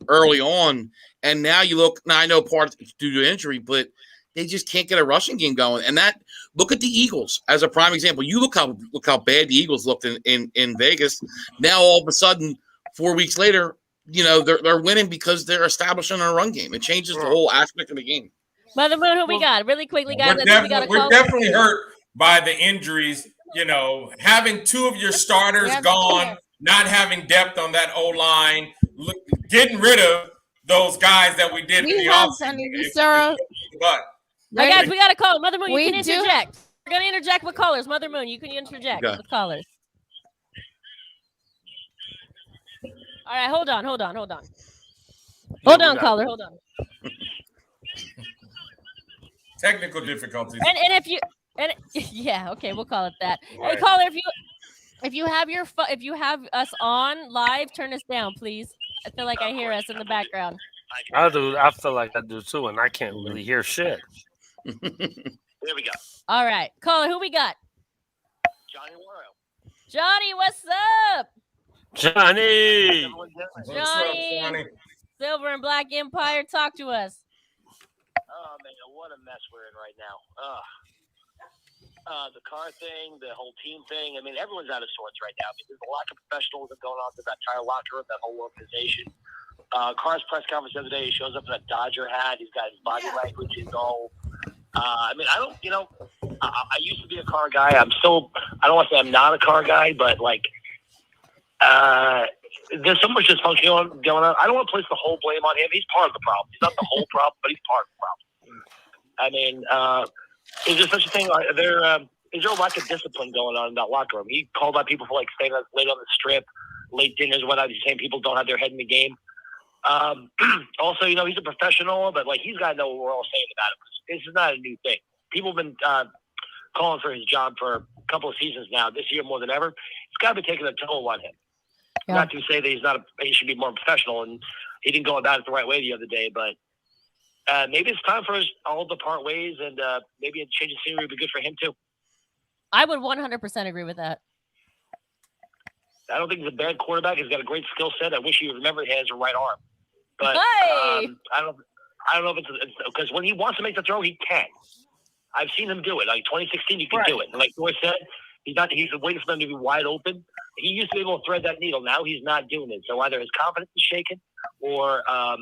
early on, and now you look, now I know part due to injury, but they just can't get a rushing game going. And that, look at the Eagles as a prime example. You look how bad the Eagles looked in Vegas. Now all of a sudden, 4 weeks later, you know, they're winning because they're establishing a run game. It changes the whole aspect of the game. Mother Moon, who we got? Really quickly, guys. We're definitely hurt by the injuries. You know, having two of your starters gone, not having depth on that O-line, getting rid of those guys that we did in the offseason. Guys, we got a call. Mother Moon, you can interject. We're going to interject with callers. Mother Moon, you can interject with callers. All right, hold on. Hold on, caller. Hold on. Technical difficulties. And if you okay, we'll call it that. Right. Hey, caller, if you have us on live, turn us down, please. I feel like I hear us in the background. I do. I feel like I do too, and I can't really hear shit. There we go. All right, caller, who we got? Johnny Warren. Johnny, what's up? Johnny, Silver and Black Empire, talk to us. Oh man, what a mess we're in right now. The car thing, the whole team thing. I mean, everyone's out of sorts right now. I mean, there's a lack of professionalism going on through that entire locker room, that whole organization. Carr's press conference the other day, he shows up in a Dodger hat. He's got his body language is all. I mean, I used to be a car guy. I don't want to say I'm not a car guy, but like. There's so much dysfunction going on. I don't want to place the whole blame on him. He's part of the problem. He's not the whole problem, but he's part of the problem. I mean, is there such a thing? Is there a lack of discipline going on in that locker room? He called out people for like staying late on the strip, late dinners, whatnot. He's saying people don't have their head in the game. Also, you know, he's a professional, but like he's got to know what we're all saying about him. This is not a new thing. People have been calling for his job for a couple of seasons now. This year more than ever, it's got to be taking a toll on him. Yeah. Not to say that he should be more professional, and he didn't go about it the right way the other day, but maybe it's time for us all to part ways, and maybe a change of scenery would be good for him too. I would 100% agree with that. I don't think he's a bad quarterback. He's got a great skill set. I wish he remembered he has a right arm, but I don't know if it's because when he wants to make the throw, he can. I've seen him do it. Like 2016, he could do it. And like Joy said, he's waiting for them to be wide open. He used to be able to thread that needle. Now he's not doing it. So either his confidence is shaken, or I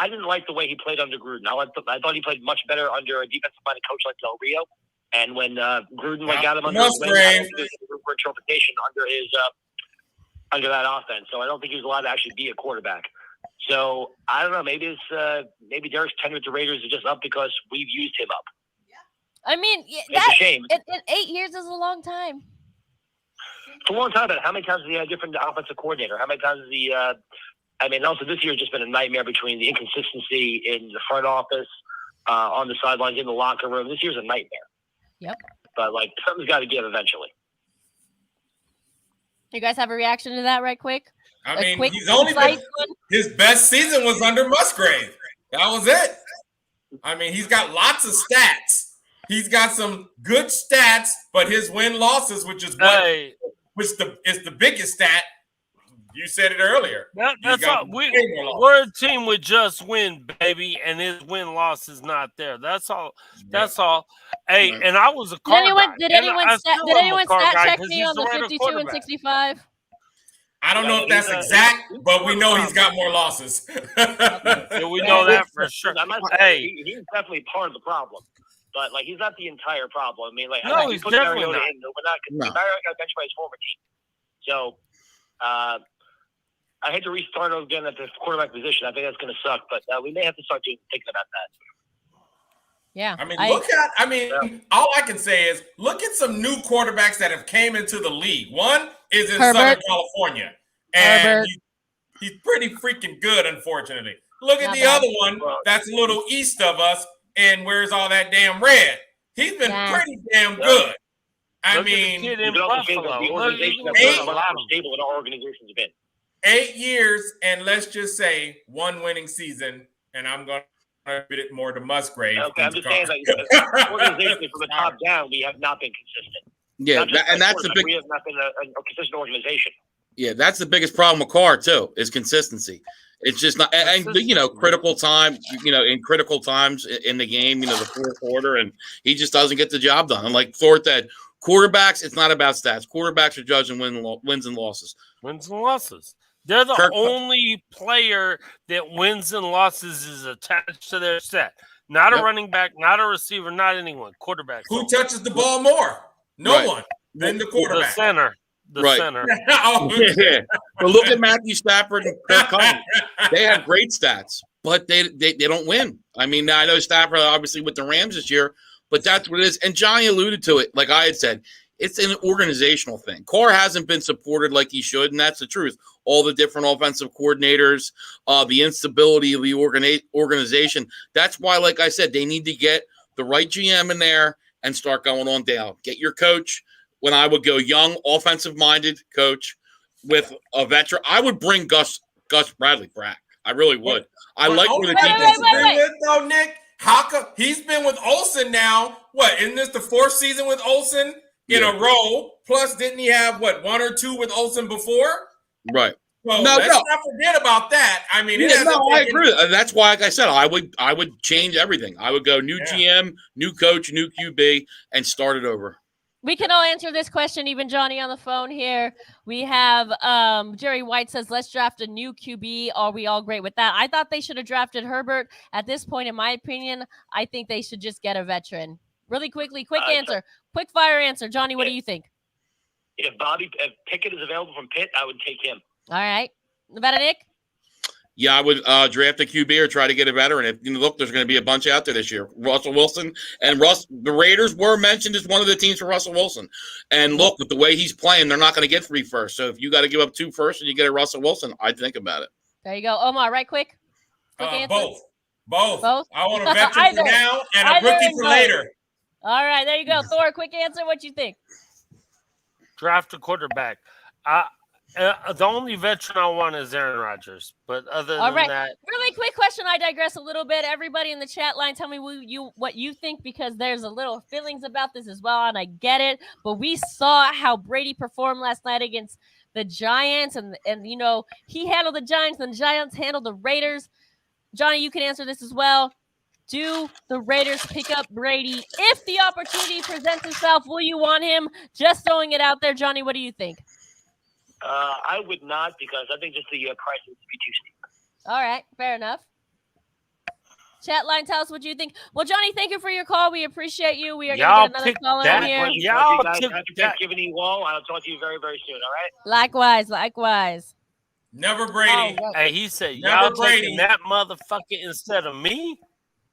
didn't like the way he played under Gruden. I thought he played much better under a defensive-minded coach like Del Rio. And when Gruden got him under his interpretation under that offense, so I don't think he was allowed to actually be a quarterback. So I don't know. Maybe maybe Derek's tenure with the Raiders is just up because we've used him up. I mean, it's a shame. 8 years is a long time. It's a long time, but how many times has he had a different offensive coordinator? How many times has he I mean, also this year has just been a nightmare between the inconsistency in the front office, on the sidelines, in the locker room. This year's a nightmare. Yep. But like something's got to give eventually. You guys have a reaction to that, right? Quick. I mean, he's only been, his best season was under Musgrave. That was it. I mean, he's got lots of stats. He's got some good stats, but his win losses, which is is the biggest stat. You said it earlier. That's all. We're a team with just win, baby, and his win loss is not there. That's all. That's all. Hey, and I was a car guy. Did anyone stat check me on the 52 and 65? I don't know if that's exact, but we know he's got more losses. Yeah, we know that for sure. Hey, he's definitely part of the problem, but like he's not the entire problem. I mean, like no, he's definitely not. Mariota got benched by his former team, so I hate to restart again at the quarterback position. I think that's going to suck, but we may have to start thinking about that. Yeah. I mean, all I can say is look at some new quarterbacks that have came into the league. One is in Southern California, and he's pretty freaking good, unfortunately. Look at the other one that's a little east of us, and where's all that damn red? He's been pretty damn good. I mean, the organization that's a lot more stable than our organization's been. 8 years, and let's just say one winning season, and I'm going to put it more to Musgrave. Okay, I'm just saying, like, organization from the top down, we have not been consistent. Yeah, that's the big. We have not been a consistent organization. Yeah, that's the biggest problem with Carr too, is consistency. It's just not, and critical time, in critical times in the game, the fourth quarter, and he just doesn't get the job done. And like Thor said, quarterbacks, it's not about stats. Quarterbacks are judging wins and losses. Wins and losses. They're the only player that wins and losses is attached to their set. Not a running back, not a receiver, not anyone. Quarterback. Who touches the ball more? No one. Then the quarterback. The center. The center. But look at Matthew Stafford and Kirk Cousins. They have great stats, but they don't win. I mean, I know Stafford obviously with the Rams this year, but that's what it is. And Johnny alluded to it, like I had said. It's an organizational thing. Carr hasn't been supported like he should, and that's the truth. All the different offensive coordinators, the instability of the organization. That's why, like I said, they need to get the right GM in there and start going on down. Get your coach. When I would go young, offensive-minded coach with a veteran, I would bring Gus Bradley back. I really would. I like where the defense is. Though, Nick, how come he's been with Olsen now? What, isn't this the fourth season with Olsen? In a row, plus didn't he have one or two with Olsen before? Right. So let's not forget about that. I mean, I agree. That's why, like I said, I would change everything. I would go new GM, new coach, new QB, and start it over. We can all answer this question, even Johnny on the phone here. We have Jerry White says, let's draft a new QB. Are we all great with that? I thought they should have drafted Herbert. At this point, in my opinion, I think they should just get a veteran. Really quickly, quick answer. Quick fire answer. Johnny, what do you think? If Pickett is available from Pitt, I would take him. All right. Nevada Nick? Yeah, I would draft a QB or try to get a veteran. If look, there's going to be a bunch out there this year. Russell Wilson and the Raiders were mentioned as one of the teams for Russell Wilson. And look, with the way he's playing, they're not going to get 3 firsts. So if you got to give up 2 firsts and you get a Russell Wilson, I'd think about it. There you go. Omar, right quick? Answer. Both. I want a veteran for now and a rookie for later. All right, there you go. Thor, quick answer. What you think? Draft a quarterback. The only veteran I want is Aaron Rodgers. But other than that. Really quick question. I digress a little bit. Everybody in the chat line, tell me what you think, because there's a little feelings about this as well, and I get it. But we saw how Brady performed last night against the Giants, and he handled the Giants, and the Giants handled the Raiders. Johnny, you can answer this as well. Do the Raiders pick up Brady? If the opportunity presents itself, will you want him? Just throwing it out there. Johnny, what do you think? I would not, because I think just the price needs to be too steep. All right, fair enough. Chat line, tell us what you think. Well, Johnny, thank you for your call. We appreciate you. We are going to get another caller on here. Happy Thanksgiving to you all. I'll talk to you very, very soon, all right? Likewise. Never Brady. Hey, he said, y'all taking that motherfucker instead of me?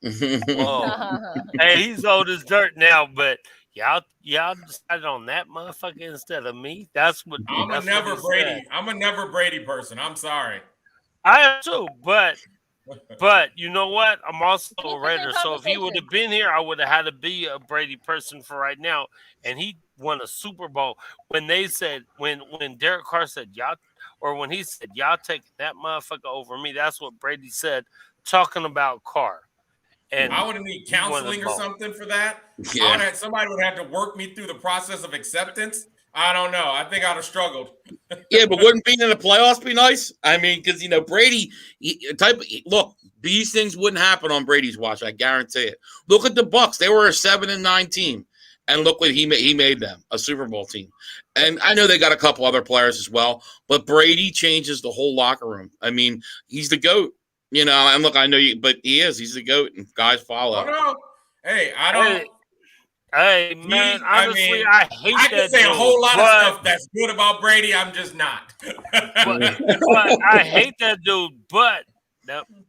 Hey, he's old as dirt now, but y'all decided on that motherfucker instead of me. That's what I'm a never Brady person. I'm sorry. I am too, but you know what? I'm also a Raider. So if he would have conversation. been here, I would have had to be a Brady person for right now. And he won a Super Bowl. When they said when Derek Carr said y'all, or when he said y'all take that motherfucker over me, that's what Brady said, talking about Carr. And I would need he won the counseling or ball. something for that. Yeah. Somebody would have to work me through the process of acceptance. I don't know. I think I'd have struggled. Yeah, but wouldn't being in the playoffs be nice? I mean, because Brady, look, these things wouldn't happen on Brady's watch. I guarantee it. Look at the Bucs; they were a 7-9 team, and look what he made them, a Super Bowl team. And I know they got a couple other players as well, but Brady changes the whole locker room. I mean, he's the GOAT. And look, I know you, but he's the GOAT, and guys follow. Oh no, hey, I don't. Hey man, honestly, I hate I that can say dude, a whole lot of stuff that's good about Brady. I'm just not. but I hate that dude. But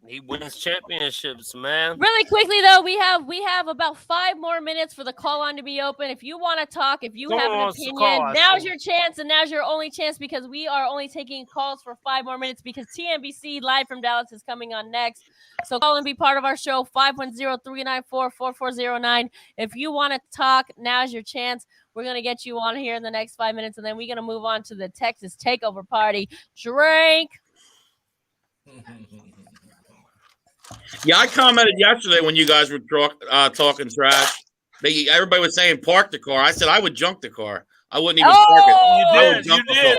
he wins championships, man. Really quickly though, we have about 5 more minutes for the call on to be open. If you want to talk, if you have an opinion, now's your chance, and now's your only chance because we are only taking calls for 5 more minutes because TNBC live from Dallas is coming on next. So call and be part of our show, 510-394-4409. If you want to talk, now's your chance. We're going to get you on here in the next 5 minutes, and then we're going to move on to the Texas Takeover Party. Drink. Yeah, I commented yesterday when you guys were talking trash. Everybody was saying park the car. I said I would junk the car. I wouldn't even park it. You did.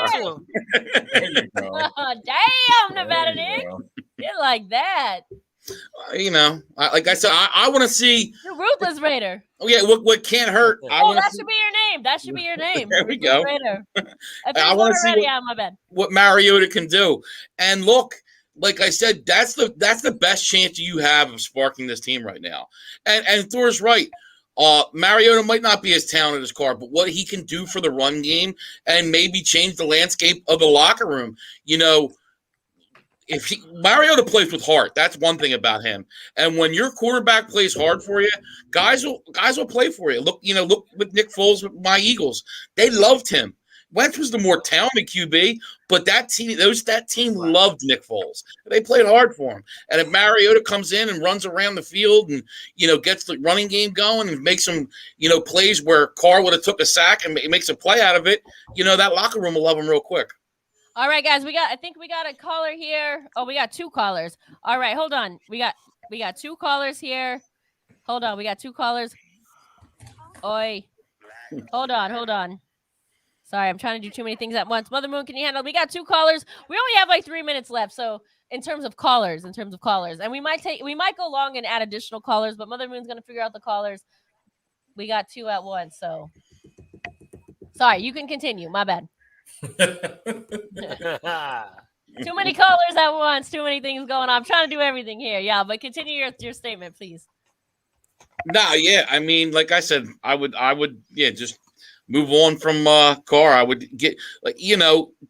Damn, Nevada Nick. You're like that. Like I said, I want to see. You're Ruthless Raider. Oh yeah, what can't hurt? That should be your name. That should be your name. There we go. Raider. I want to see my bad. what Mariota can do. And look, like I said, that's the best chance you have of sparking this team right now. And Thor's right. Mariota might not be as talented as Carr, but what he can do for the run game and maybe change the landscape of the locker room. If Mariota plays with heart, that's one thing about him. And when your quarterback plays hard for you, guys will play for you. Look with Nick Foles with my Eagles. They loved him. Wentz was the more talented QB, but that team loved Nick Foles. They played hard for him. And if Mariota comes in and runs around the field and gets the running game going and makes some plays where Carr would have took a sack and makes a play out of it, that locker room will love him real quick. All right, guys, I think we got a caller here. Oh, we got 2 callers. All right, hold on. We got 2 callers here. Hold on, we got 2 callers. Oi. Hold on. Sorry, I'm trying to do too many things at once. Mother Moon, can you handle? We got 2 callers. We only have like 3 minutes left. So in terms of callers, and we might go long and add additional callers, but Mother Moon's gonna figure out the callers. We got 2 at once, so sorry. You can continue. My bad. Too many callers at once. Too many things going on. I'm trying to do everything here. Yeah, but continue your statement, please. No, yeah. I mean, like I said, I would, just move on from Carr. I would get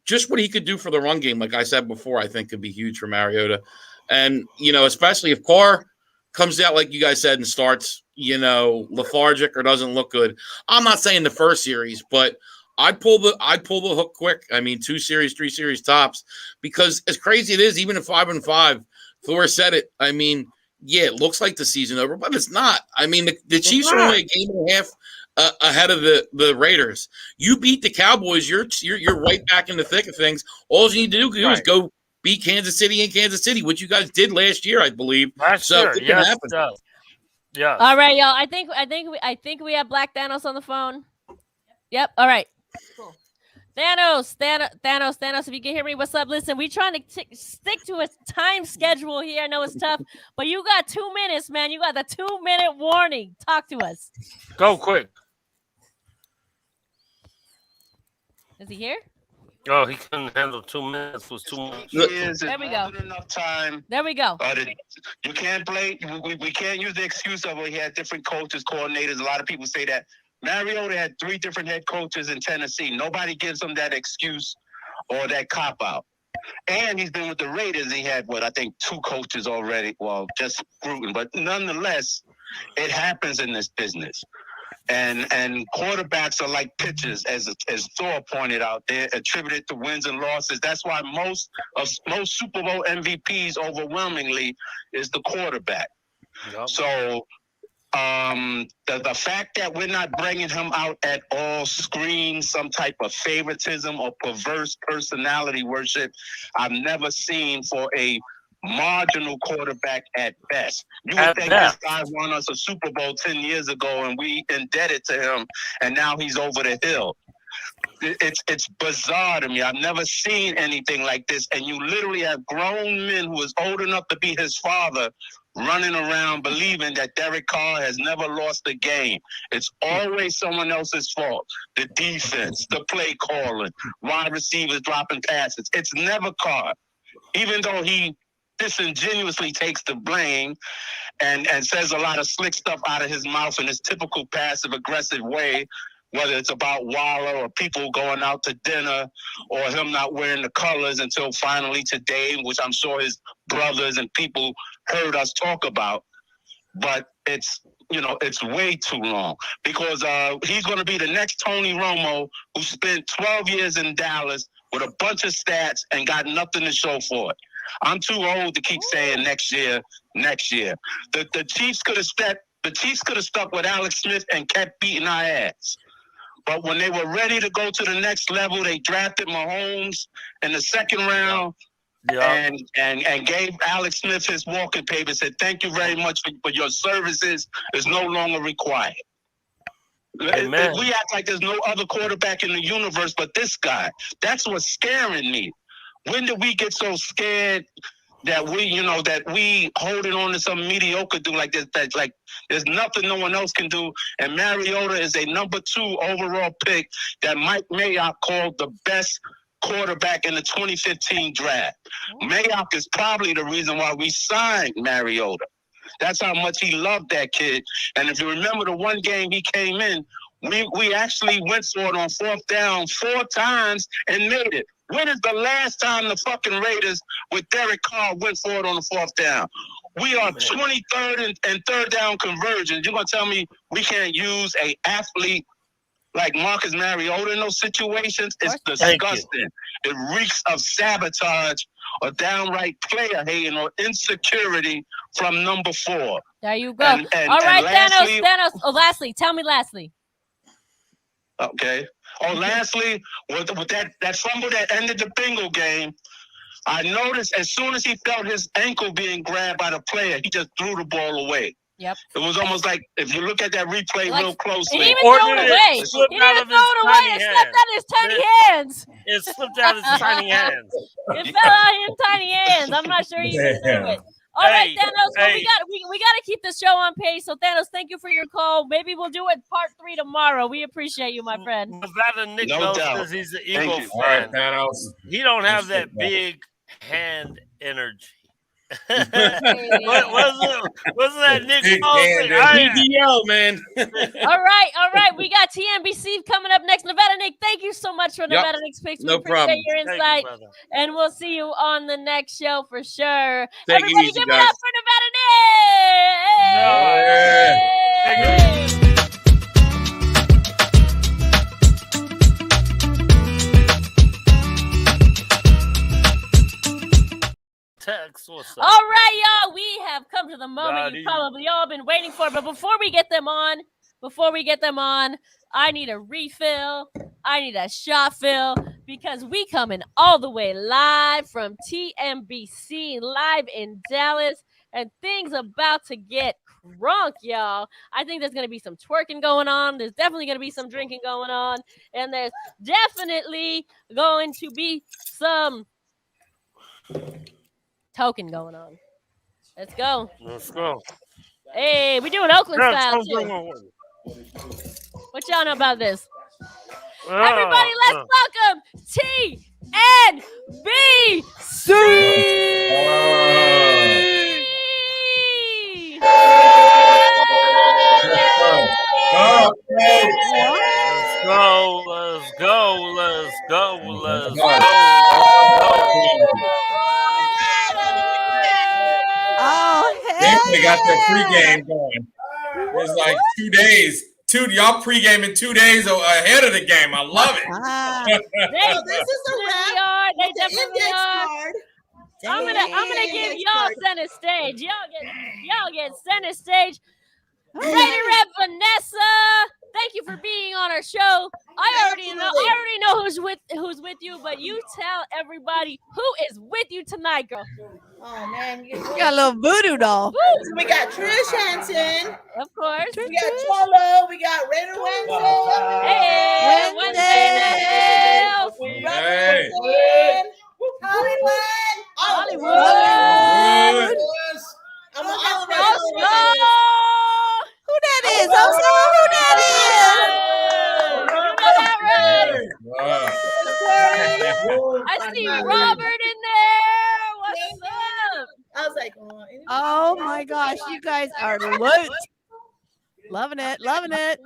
just what he could do for the run game. Like I said before, I think could be huge for Mariota, and especially if Carr comes out like you guys said and starts lethargic or doesn't look good. I'm not saying the first series, but I'd pull the hook quick. I mean, 2 series, 3 series tops, because as crazy it is, even at 5-5, Thor said it. I mean, yeah, it looks like the season over, but it's not. I mean, the Chiefs are only a game and a half ahead of the Raiders. You beat the Cowboys, you're right back in the thick of things. All you need to do is go beat Kansas City in Kansas City, which you guys did last year, I believe. Sure. Yes, it does. Yeah. All right, y'all. I think we have Black Thanos on the phone. Yep. All right. Cool. Thanos, if you can hear me, what's up? Listen, we trying to stick to a time schedule here. I know it's tough, but you got 2 minutes, man. You got the 2-minute warning. Talk to us. Go quick. Is he here? Oh, he couldn't handle 2 minutes. Was too much. There we go. Enough time. There we go. You can't play. We can't use the excuse of he had different coaches, coordinators. A lot of people say that. Mariota had 3 different head coaches in Tennessee. Nobody gives him that excuse or that cop-out. And he's been with the Raiders. He had, I think 2 coaches already. Well, just Gruden. But nonetheless, it happens in this business. And quarterbacks are like pitchers, as Thor pointed out. They're attributed to wins and losses. That's why most Super Bowl MVPs overwhelmingly is the quarterback. Yep. So the fact that we're not bringing him out at all screams some type of favoritism or perverse personality worship I've never seen for a marginal quarterback at best. You would think this guy won us a Super Bowl 10 years ago and we indebted to him, and now he's over the hill. It's bizarre to me. I've never seen anything like this. And you literally have grown men who is old enough to be his father running around believing that Derek Carr has never lost a game. It's always someone else's fault. The defense, the play calling, wide receivers dropping passes. It's never Carr. Even though he disingenuously takes the blame and says a lot of slick stuff out of his mouth in his typical passive-aggressive way, whether it's about Waller or people going out to dinner or him not wearing the colors until finally today, which I'm sure his brothers and people heard us talk about. But it's way too long because he's going to be the next Tony Romo who spent 12 years in Dallas with a bunch of stats and got nothing to show for it. I'm too old to keep saying next year. The Chiefs could have stuck with Alex Smith and kept beating our ass. But when they were ready to go to the next level, they drafted Mahomes in the second round and gave Alex Smith his walking paper, said, thank you very much for your services. Is no longer required. Amen. We act like there's no other quarterback in the universe but this guy. That's what's scaring me. When did we get so scared that we holding on to some mediocre dude like this? That like there's nothing no one else can do. And Mariota is a number 2 overall pick that Mike Mayock called the best quarterback in the 2015 draft. Mayock is probably the reason why we signed Mariota. That's how much he loved that kid. And if you remember the one game he came in, we actually went for it on 4th down 4 times and made it. When is the last time the fucking Raiders with Derek Carr went for it on the 4th down? We are 23rd and 3rd down conversions. You're going to tell me we can't use a athlete like Marcus Mariota in those situations? It's disgusting. It reeks of sabotage or downright player hating or insecurity from number 4. There you go. All right, Thanos. Oh, lastly. Okay. Lastly, with that fumble that ended the Bengal game, I noticed as soon as he felt his ankle being grabbed by the player, he just threw the ball away. Yep. It was almost like if you look at that replay real closely. He didn't even throw it away. He didn't throw it away. It slipped out of his tiny hands. It slipped out of his tiny hands. It fell out of his tiny hands. I'm not sure he even threw it. All right, Thanos. So we got to keep the show on pace. So Thanos, thank you for your call. Maybe we'll do it part 3 tomorrow. We appreciate you, my friend. Nevada Nick knows because he's an Eagle fan. All right, Thanos. He don't have that big hand energy. Wasn't that Nick PDL, man. All right. We got TNBC coming up next. Nevada Nick, thank you so much for Nevada Nick's picks. We appreciate your insight. And we'll see you on the next show for sure. Everybody give it up for Nevada Nick! What's up? All right, y'all. We have come to the moment you've probably all been waiting for. But before we get them on, I need a refill. I need a shot fill because we coming all the way live from TNBC, live in Dallas, and things about to get crunk, y'all. I think there's going to be some twerking going on. There's definitely going to be some drinking going on. And there's definitely going to be some token going on. Let's go. Hey, we doing Oakland style too. What y'all know about this? Everybody, let's welcome TNBC. Let's go. They got their pregame going. It was like 2 days. Y'all pregame in 2 days ahead of the game. I love it. This is a wrap. They The definitely index are. card. I'm gonna give y'all center stage. Y'all get center stage. Raider Rep Vanessa, thank you for being on our show. I already know who's with you, but you tell everybody who is with you tonight, girl. Oh man, You got a little voodoo doll. So we got Trish Hansen, of course. We got Cholo. We got Raider Wednesday. Hey, Wednesday. Hey. Hollywood. I'm all of us. Who that is? Oso, who that is? You know that, right? I see Robert in there. What's up? I was like, oh my gosh, you guys are lit. Loving it. We good.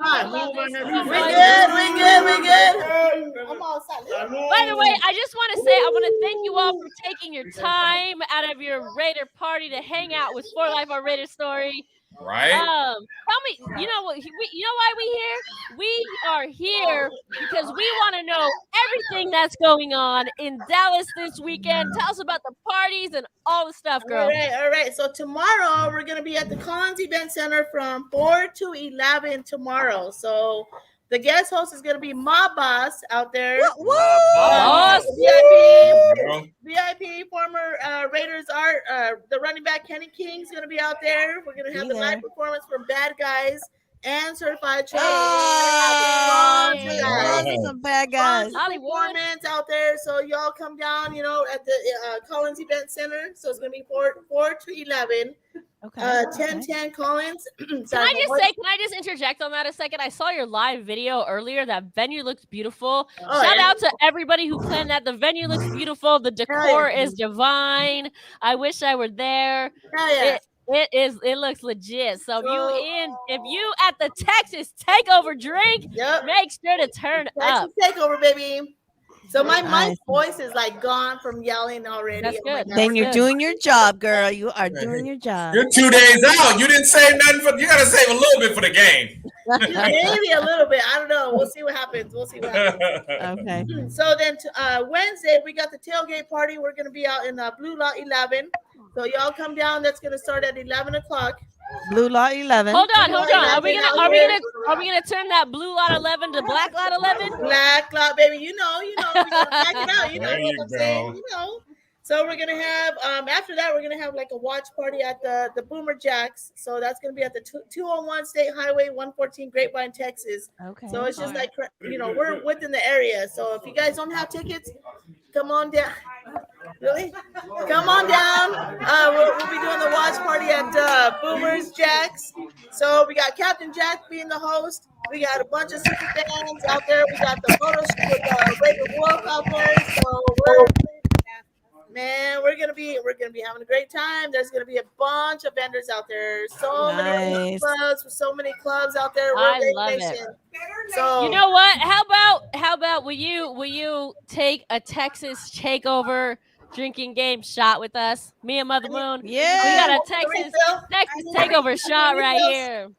I'm all set. By the way, I just want to say I want to thank you all for taking your time out of your Raider party to hang out with For Life our Raider Story. Right. Tell me, you know what? You know why we here? We are here because we want to know everything that's going on in Dallas this weekend. Tell us about the parties and all the stuff, girl. All right. So tomorrow we're gonna be at the Collins Event Center from 4 to 11 tomorrow. So the guest host is gonna be Mob Boss out there. VIP, former Raiders art. The running back Kenny King's gonna be out there. We're gonna have the live performance from Bad Guys and Certified Trade. Some bad guys. Performance out there. So y'all come down, at the Collins Event Center. So it's gonna be 4 to 11. Okay. 1010 Collins. Can I just interject on that a second? I saw your live video earlier. That venue looks beautiful. Shout out to everybody who planned that. The venue looks beautiful. The decor is divine. I wish I were there. It looks legit. So if you at the Texas Takeover drink, make sure to turn up. Takeover, baby. So my voice is like gone from yelling already. That's good. Then you're doing your job, girl. You are doing your job. You're 2 days out. You didn't save nothing for. You got to save a little bit for the game. Maybe a little bit. I don't know. We'll see what happens. Okay. So then Wednesday we got the tailgate party. We're gonna be out in Blue Lot 11. So y'all come down. That's gonna start at 11 o'clock. Blue Lot 11. Hold on. Are we gonna turn that Blue Lot 11 to Black Lot 11? Black Lot, baby. You know, we're gonna back it out. You know what I'm saying? So we're gonna have after that we're gonna have like a watch party at the Boomer Jacks. So that's gonna be at the 201 State Highway 114 Grapevine, Texas. Okay. So it's just like we're within the area. So if you guys don't have tickets, come on down. Really? Come on down. We'll be doing the watch party at Boomer's Jacks. So we got Captain Jack being the host. We got a bunch of super fans out there. We got the photo shoot with Raven Wolf out there. So we're gonna be having a great time. There's gonna be a bunch of vendors out there. So many clubs out there. I love it. So you know what? How about will you take a Texas Takeover drinking game shot with us? Me and Mother Moon. Yeah. We got a Texas Takeover shot right here.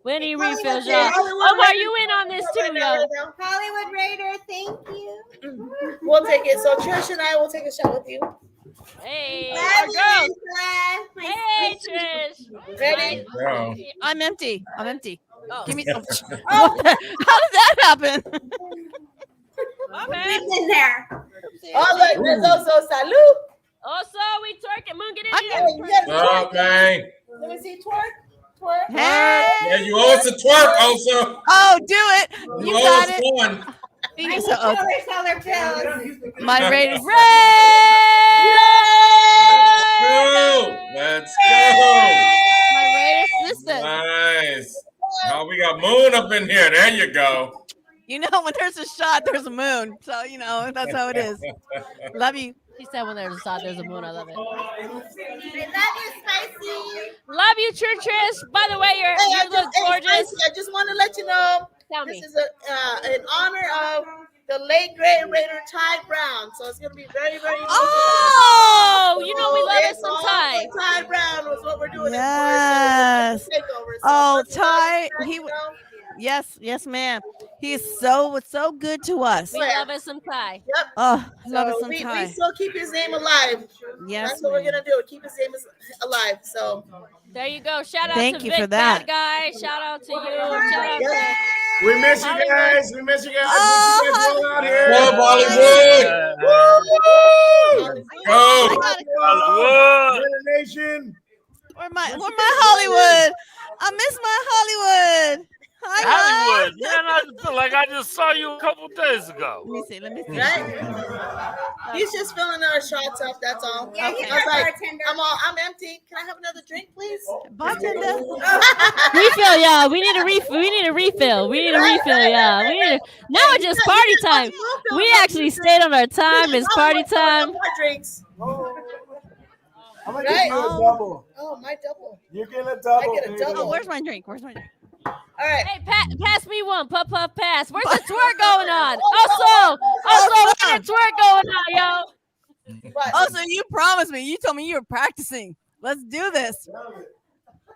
We need refills, y'all. Omar, you in on this too, yo. Hollywood Raider, thank you. We'll take it. So Trish and I will take a shot with you. Hey, our girl. Hey, Trish. Ready? I'm empty. Oh. Give me some. How did that happen? Okay. We've been there. Oh, look, there's also salud. Also, we twerking. Moon, get in here. Okay. Let me see twerk. Hey. Yeah, you owe us a twerk also. Oh, do it. You got it. One. My Raiders. Let's go. My Raiders sister. Nice. Oh, we got Moon up in here. There you go. You know, when there's a shot, there's a moon. So, that's how it is. Love you. She said when there's a shot, there's a moon. I love it. I love you, Spicy. Love you, Trish. By the way, you look gorgeous. Spicy, I just want to let you know this is in honor of the late great Raider Ty Brown. So it's going to be very, very emotional. Oh, we love it some Ty. Ty Brown was what we're doing. Yes. Takeover. So oh, Ty. Yes, ma'am. He is so good to us. We love us some Ty. Yep. Oh, love us So some we Ty. still keep his name alive. Yes, that's what we're gonna do. Keep his name alive. So there you go. Shout out Thank to you Vic for that. Bad Guy. Shout out to you. Shout out to We miss you Hollywood. guys. We miss you guys. Oh, We miss you guys all out here. Love Hollywood. Go. Hollywood. Raider Nation. Where my Hollywood? I miss my Hollywood. Hi, Hollywood. Man, I feel like I just saw you a couple days ago. Let me see. right. He's just filling our shots up. That's all. Yeah, he's I was our like, bartender. I'm empty. Can I have another drink, please? Bartender. Refill, y'all. We need a refill. We need a refill. We need a refill, y'all. Now it's just party time. We actually stayed on our time. It's party time. More drinks. I'm gonna give you a double. Oh, my double. You get a double. I get a double. Oh, where's my drink? All right. Hey, pass me one. Puff, pass. Where's the twerk going on? Also, where's the twerk going on, yo? Also, you promised me. You told me you were practicing. Let's do this.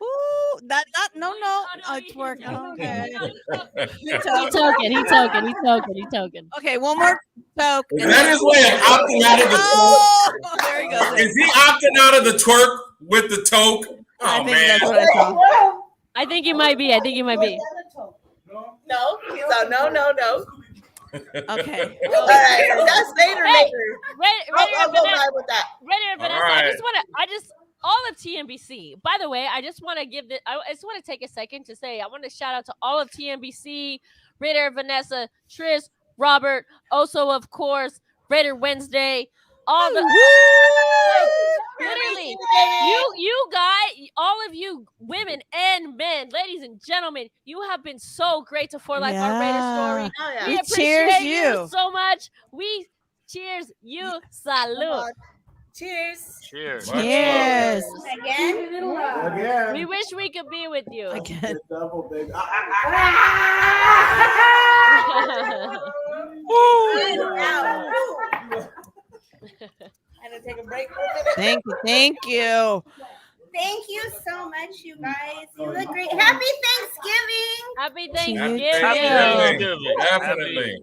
Ooh, no. It's working. Okay. He token. Okay, one more toke. Is that his way of opting out of the twerk? Oh, there he goes. Is he opting out of the twerk with the toke? Oh, I think man. that's what I saw. I think you might be. No, he's on. No. Okay. All right, that's later. Hey, I'll go live with that. Vanessa, right. all of TNBC. By the way, I just want to take a second to say I want to shout out to all of TNBC, Raider, Vanessa, Tris, Robert, also of course, Raider Wednesday, all the literally you guys, all of you women and men, ladies and gentlemen, you have been so great to For Life on Raider Story. Oh, yeah. We We appreciate cheers you you. so much. We cheers you. Salud. Cheers. Cheers. Cheers. Again. We wish we could be with you. Again. Double, baby. I'm gonna take a break for a minute. Thank you. Thank you so much, you guys. You look great. Happy Thanksgiving. Happy Thanksgiving. Thanksgiving. Definitely.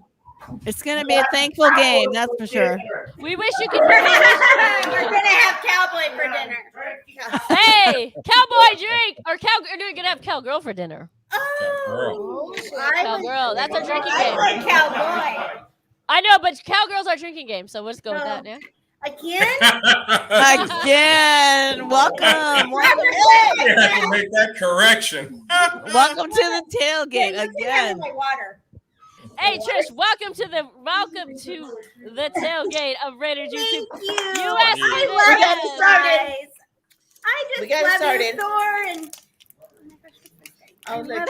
It's gonna be a thankful game, that's for sure. We wish you could. We're gonna have cowboy for dinner. Hey, cowboy drink or we're gonna have cowgirl for dinner. Oh, Cowgirl. That's our drinking I game. like cowboy. I know, but cowgirl's our drinking game, so let's go with that. Yeah. Again? Again. Welcome. You have to make that correction. Welcome to the tailgate again. My water. Hey Trish, welcome to the tailgate of Raiders YouTube. Thank you. US I Raiders. love got it you started. guys. I We just got it love started. you, Thor, and I was like,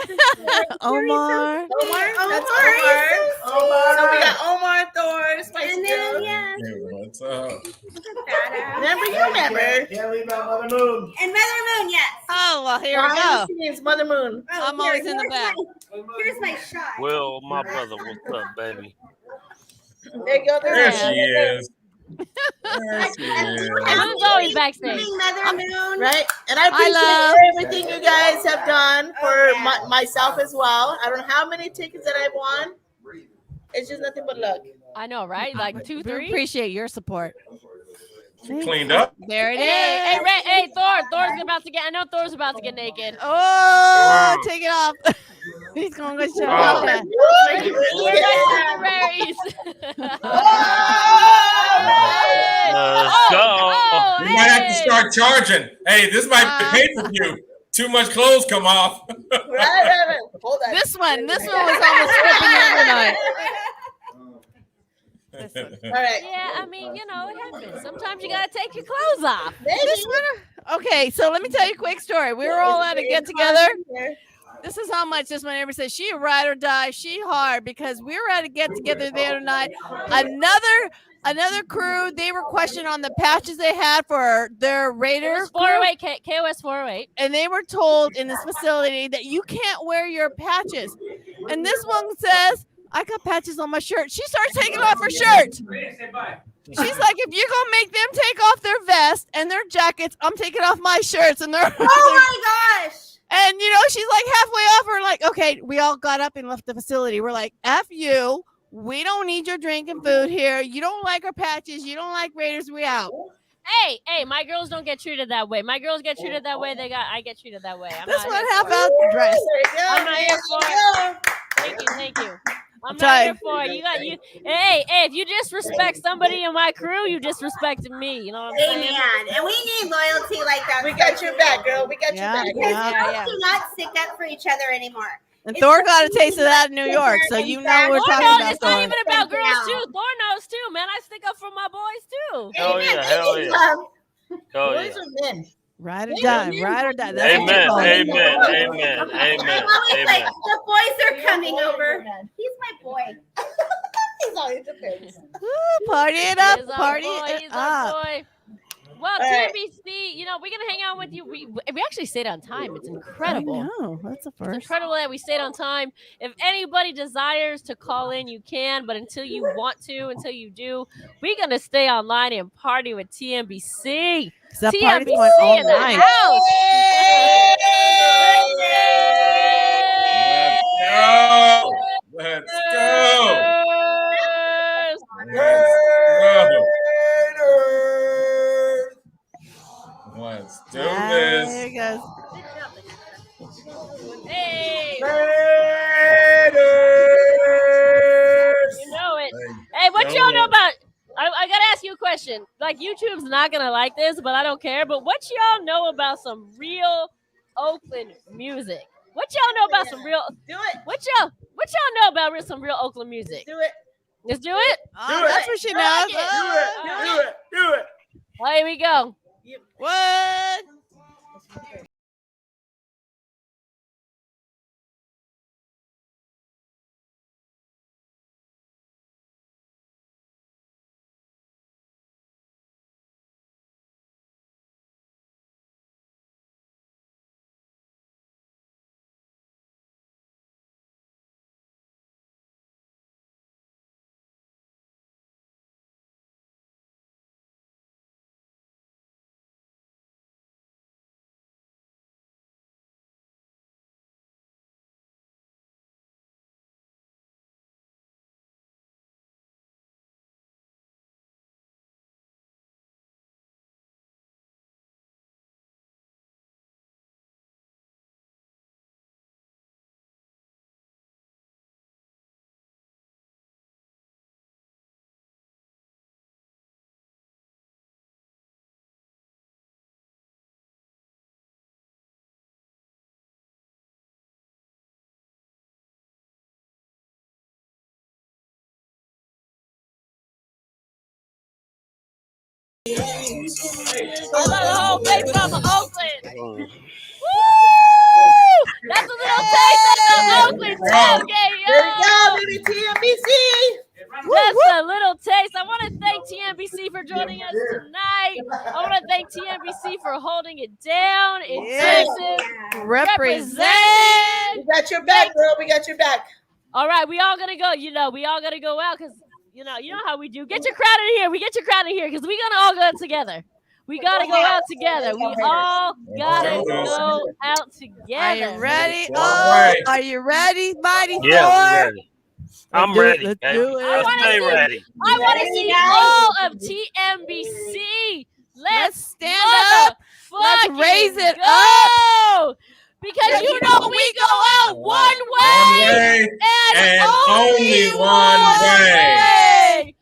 Omar. Omar? That's Omar. Omar. So we got Omar, Thor, Spicy And then, Girl. yeah, Hey, what's up? Remember. Can't leave out Mother Moon. and Mother Moon, yes. Oh, well, here we Behind go. the scenes, Mother Moon. Oh, I'm always in the here's back. Here's my shot. Will, my brother, what's up, baby? There you go. There she is. There she is. Moon's always backstage. Mother Moon. Right? And I love- appreciate everything you guys have done for myself as well. I don't know how many tickets that I've won. It's just nothing but luck. I know, right? Like 2, We 3. appreciate your support. Cleaned up. There it is. Hey, Thor's about to get. I know Thor's about to get naked. Oh, take it off. He's going to go show Wow. off that. We're back to the Raries. Let's go. You might have to start charging. Hey, this might be pay per view. Too much clothes come off. Right. Hold on. This one was almost slipping the other night. All right. Yeah, I mean, it happens. Sometimes you gotta take your clothes off. This one, okay, so let me tell you a quick story. We were all at a get together. This is how much this one ever says. She a ride or die. She hard because we were at a get together the other night. Another crew. They were questioning on the patches they had for their Raider. KOS 408, KOS 408. And they were told in this facility that you can't wear your patches. And this one says, I got patches on my shirt. She starts taking off her shirt. She's like, if you're going to make them take off their vest and their jackets, I'm taking off my shirts. And they're Oh my gosh. And she's like halfway off. We're like, okay, we all got up and left the facility. We're like, F you. We don't need your drink and food here. You don't like our patches. You don't like Raiders. We out. Hey, my girls don't get treated that way. My girls get treated that way. I get treated that way. That's what half out the dress. I'm not here for it. Thank you. I'm not here for it. Hey, if you disrespect somebody in my crew, you disrespected me. You know what I'm saying? Amen. And we need loyalty like that. We got your back, girl. We got your back. Because girls do not stick up for each other anymore. And Thor got a taste of that in New York, so you know we're talking about it's not even about girls too. Thor knows too, man. I stick up for my boys too. Hell yeah. Boys or men? Ride or die. That's amen. The boys are coming over. He's my boy. He's always the face. Party it up. He's our boy. Well, TNBC, we're gonna hang out with you. We actually stayed on time. It's incredible. I know. That's a first. It's incredible that we stayed on time. If anybody desires to call in, you can. But until you want to, until you do, we're gonna stay online and party with TNBC. TNBC in the house. Let's go. Let's do this. There he goes. Hey. Raiders. You know it. Hey, what y'all know about? I gotta ask you a question. Like, YouTube's not gonna like this, but I don't care. But what y'all know about some real Oakland music? What y'all know about some real? Do it. What y'all know about some real Oakland music? Do it. Let's do it. That's what she knows. Do it. Oh, here we go. What? I love the whole place off of Oakland. Woo! That's a little taste of the Oakland tailgate, yo. There you go, baby, TNBC. Just a little taste. I want to thank TNBC for joining us tonight. I want to thank TNBC for holding it down in Texas. Represent. We got your back, girl. We got your back. All right, we all gonna go. We all gotta go out because you know how we do. Get your crowd in here. We get your crowd in here because we gonna all go together. We gotta go out together. We all gotta go out together. Are you ready? Right. Are you ready, Mighty Thor? Yeah, ready. I'm ready. Let's do it. Let's stay ready. I want to see all of TNBC. Let's stand up. Let's raise it up. Because you know we go out one way and only one way.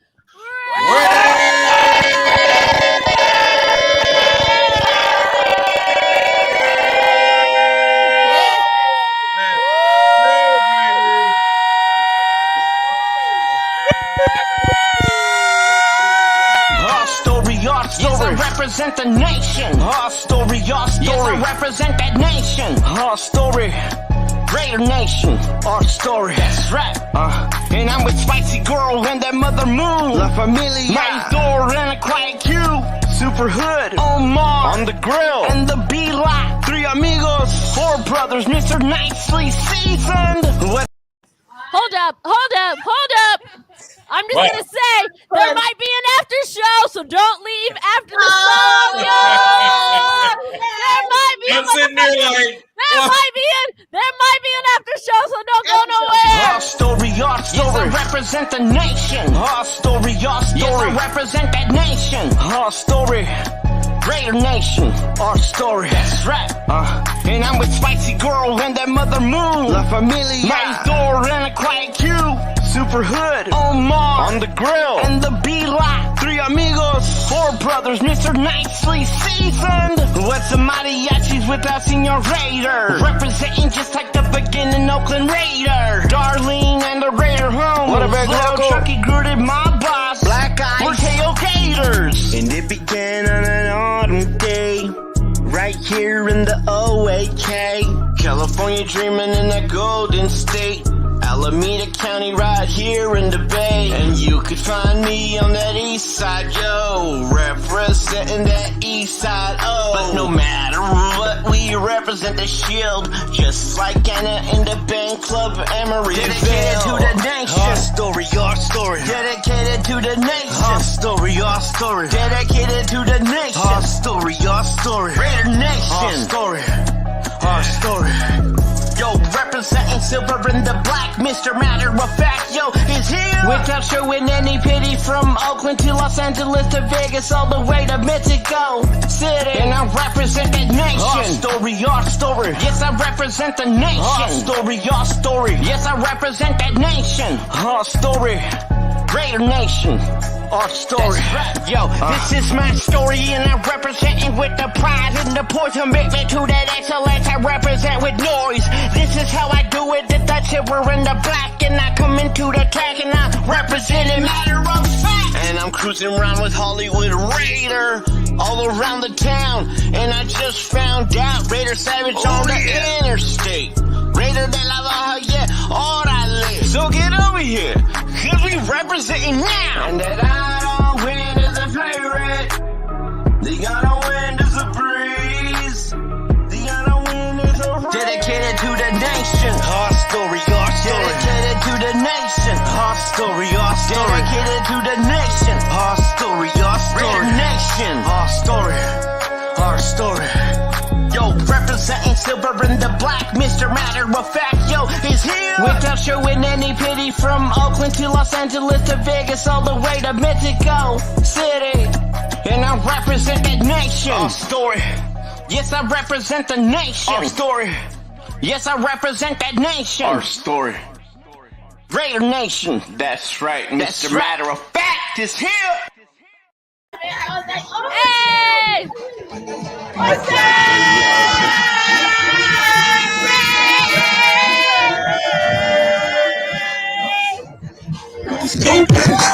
Yes, I represent the nation. Our story, your story. Yes, I represent that nation. Our story. Raider Nation, our story. That's right. And I'm with Spicy Girl and that Mother Moon. La Familia. Mighty Thor and a Quiet Q. Super Hood. Omar. On the grill. And the B-Lot. 3 amigos. 4 brothers. Mr. Nicely Seasoned. Hold up. I'm just going to say, there might be an after show, so don't leave after the song, yo! There might be I'm sitting there like, might be an after show, so don't go nowhere. Our story. Yes, I represent the nation. Our story. Yes, I represent that nation. Our story. Raider Nation, our story. That's right. And I'm with Spicy Girl and that Mother Moon. La Familia. My door and a quiet Q. Super Hood. Omar. On the grill. And the B-Lot. 3 amigos. 4 brothers. Mr. Nicely seasoned. What's the mariachis without Senior Raider? Representing just like the beginning Oakland Raider. Darlene and the Raider home. What about Little Chucky Gruded, my boss. Black Eyes. We're tailgaters. And it began on an autumn day. Right here in the OAK. California dreaming in that golden state. Alameda County right here in the Bay. And you could find me on that east side, yo. Representing that east side, oh. But no matter what, we represent the shield. Just like Anna in the band club Emeryville. Dedicated to the nation. Our story, our story. Dedicated to the nation. Our story, our story. Dedicated to the nation. Our story, our story. Raider Nation. Our story, our story. Yo, representing silver and the black, Mr. Matter of Fact, yo, is here. Without showing any pity, from Oakland to Los Angeles to Vegas, all the way to Mexico City. And I represent that nation. Our story, our story. Yes, I represent the nation. Our story, our story. Yes, I represent that nation. Our story. Raider Nation, our story. Right. Yo, this is my story and I represent it with the pride and the poise. Commitment to that excellence I represent with noise. This is how I do it, the silver and the black. And I come into the track and I represent it matter of fact. And I'm cruising around with Hollywood Raider all around the town. And I just found out Raider Savage on the interstate. Raider de la Baja, yeah, orale. So get over here, cause we representing now. And that I don't win as a favorite. They gotta win as a breeze. They gotta win as a race. Dedicated to the nation. Our story, our story. Dedicated to the nation. Our story, our story. Dedicated to the nation. Our story, our story. Raider Nation. Our story, our story. Yo, representing silver and the black, Mr. Matter of Fact, yo, is here. Without showing any pity, from Oakland to Los Angeles to Vegas, all the way to Mexico City. And I represent that nation. Our story. Yes, I represent the nation. Our story. Yes, I represent that nation. Our story. Raider Nation. That's right, Mr. Matter of Fact is here. Hey! What's up?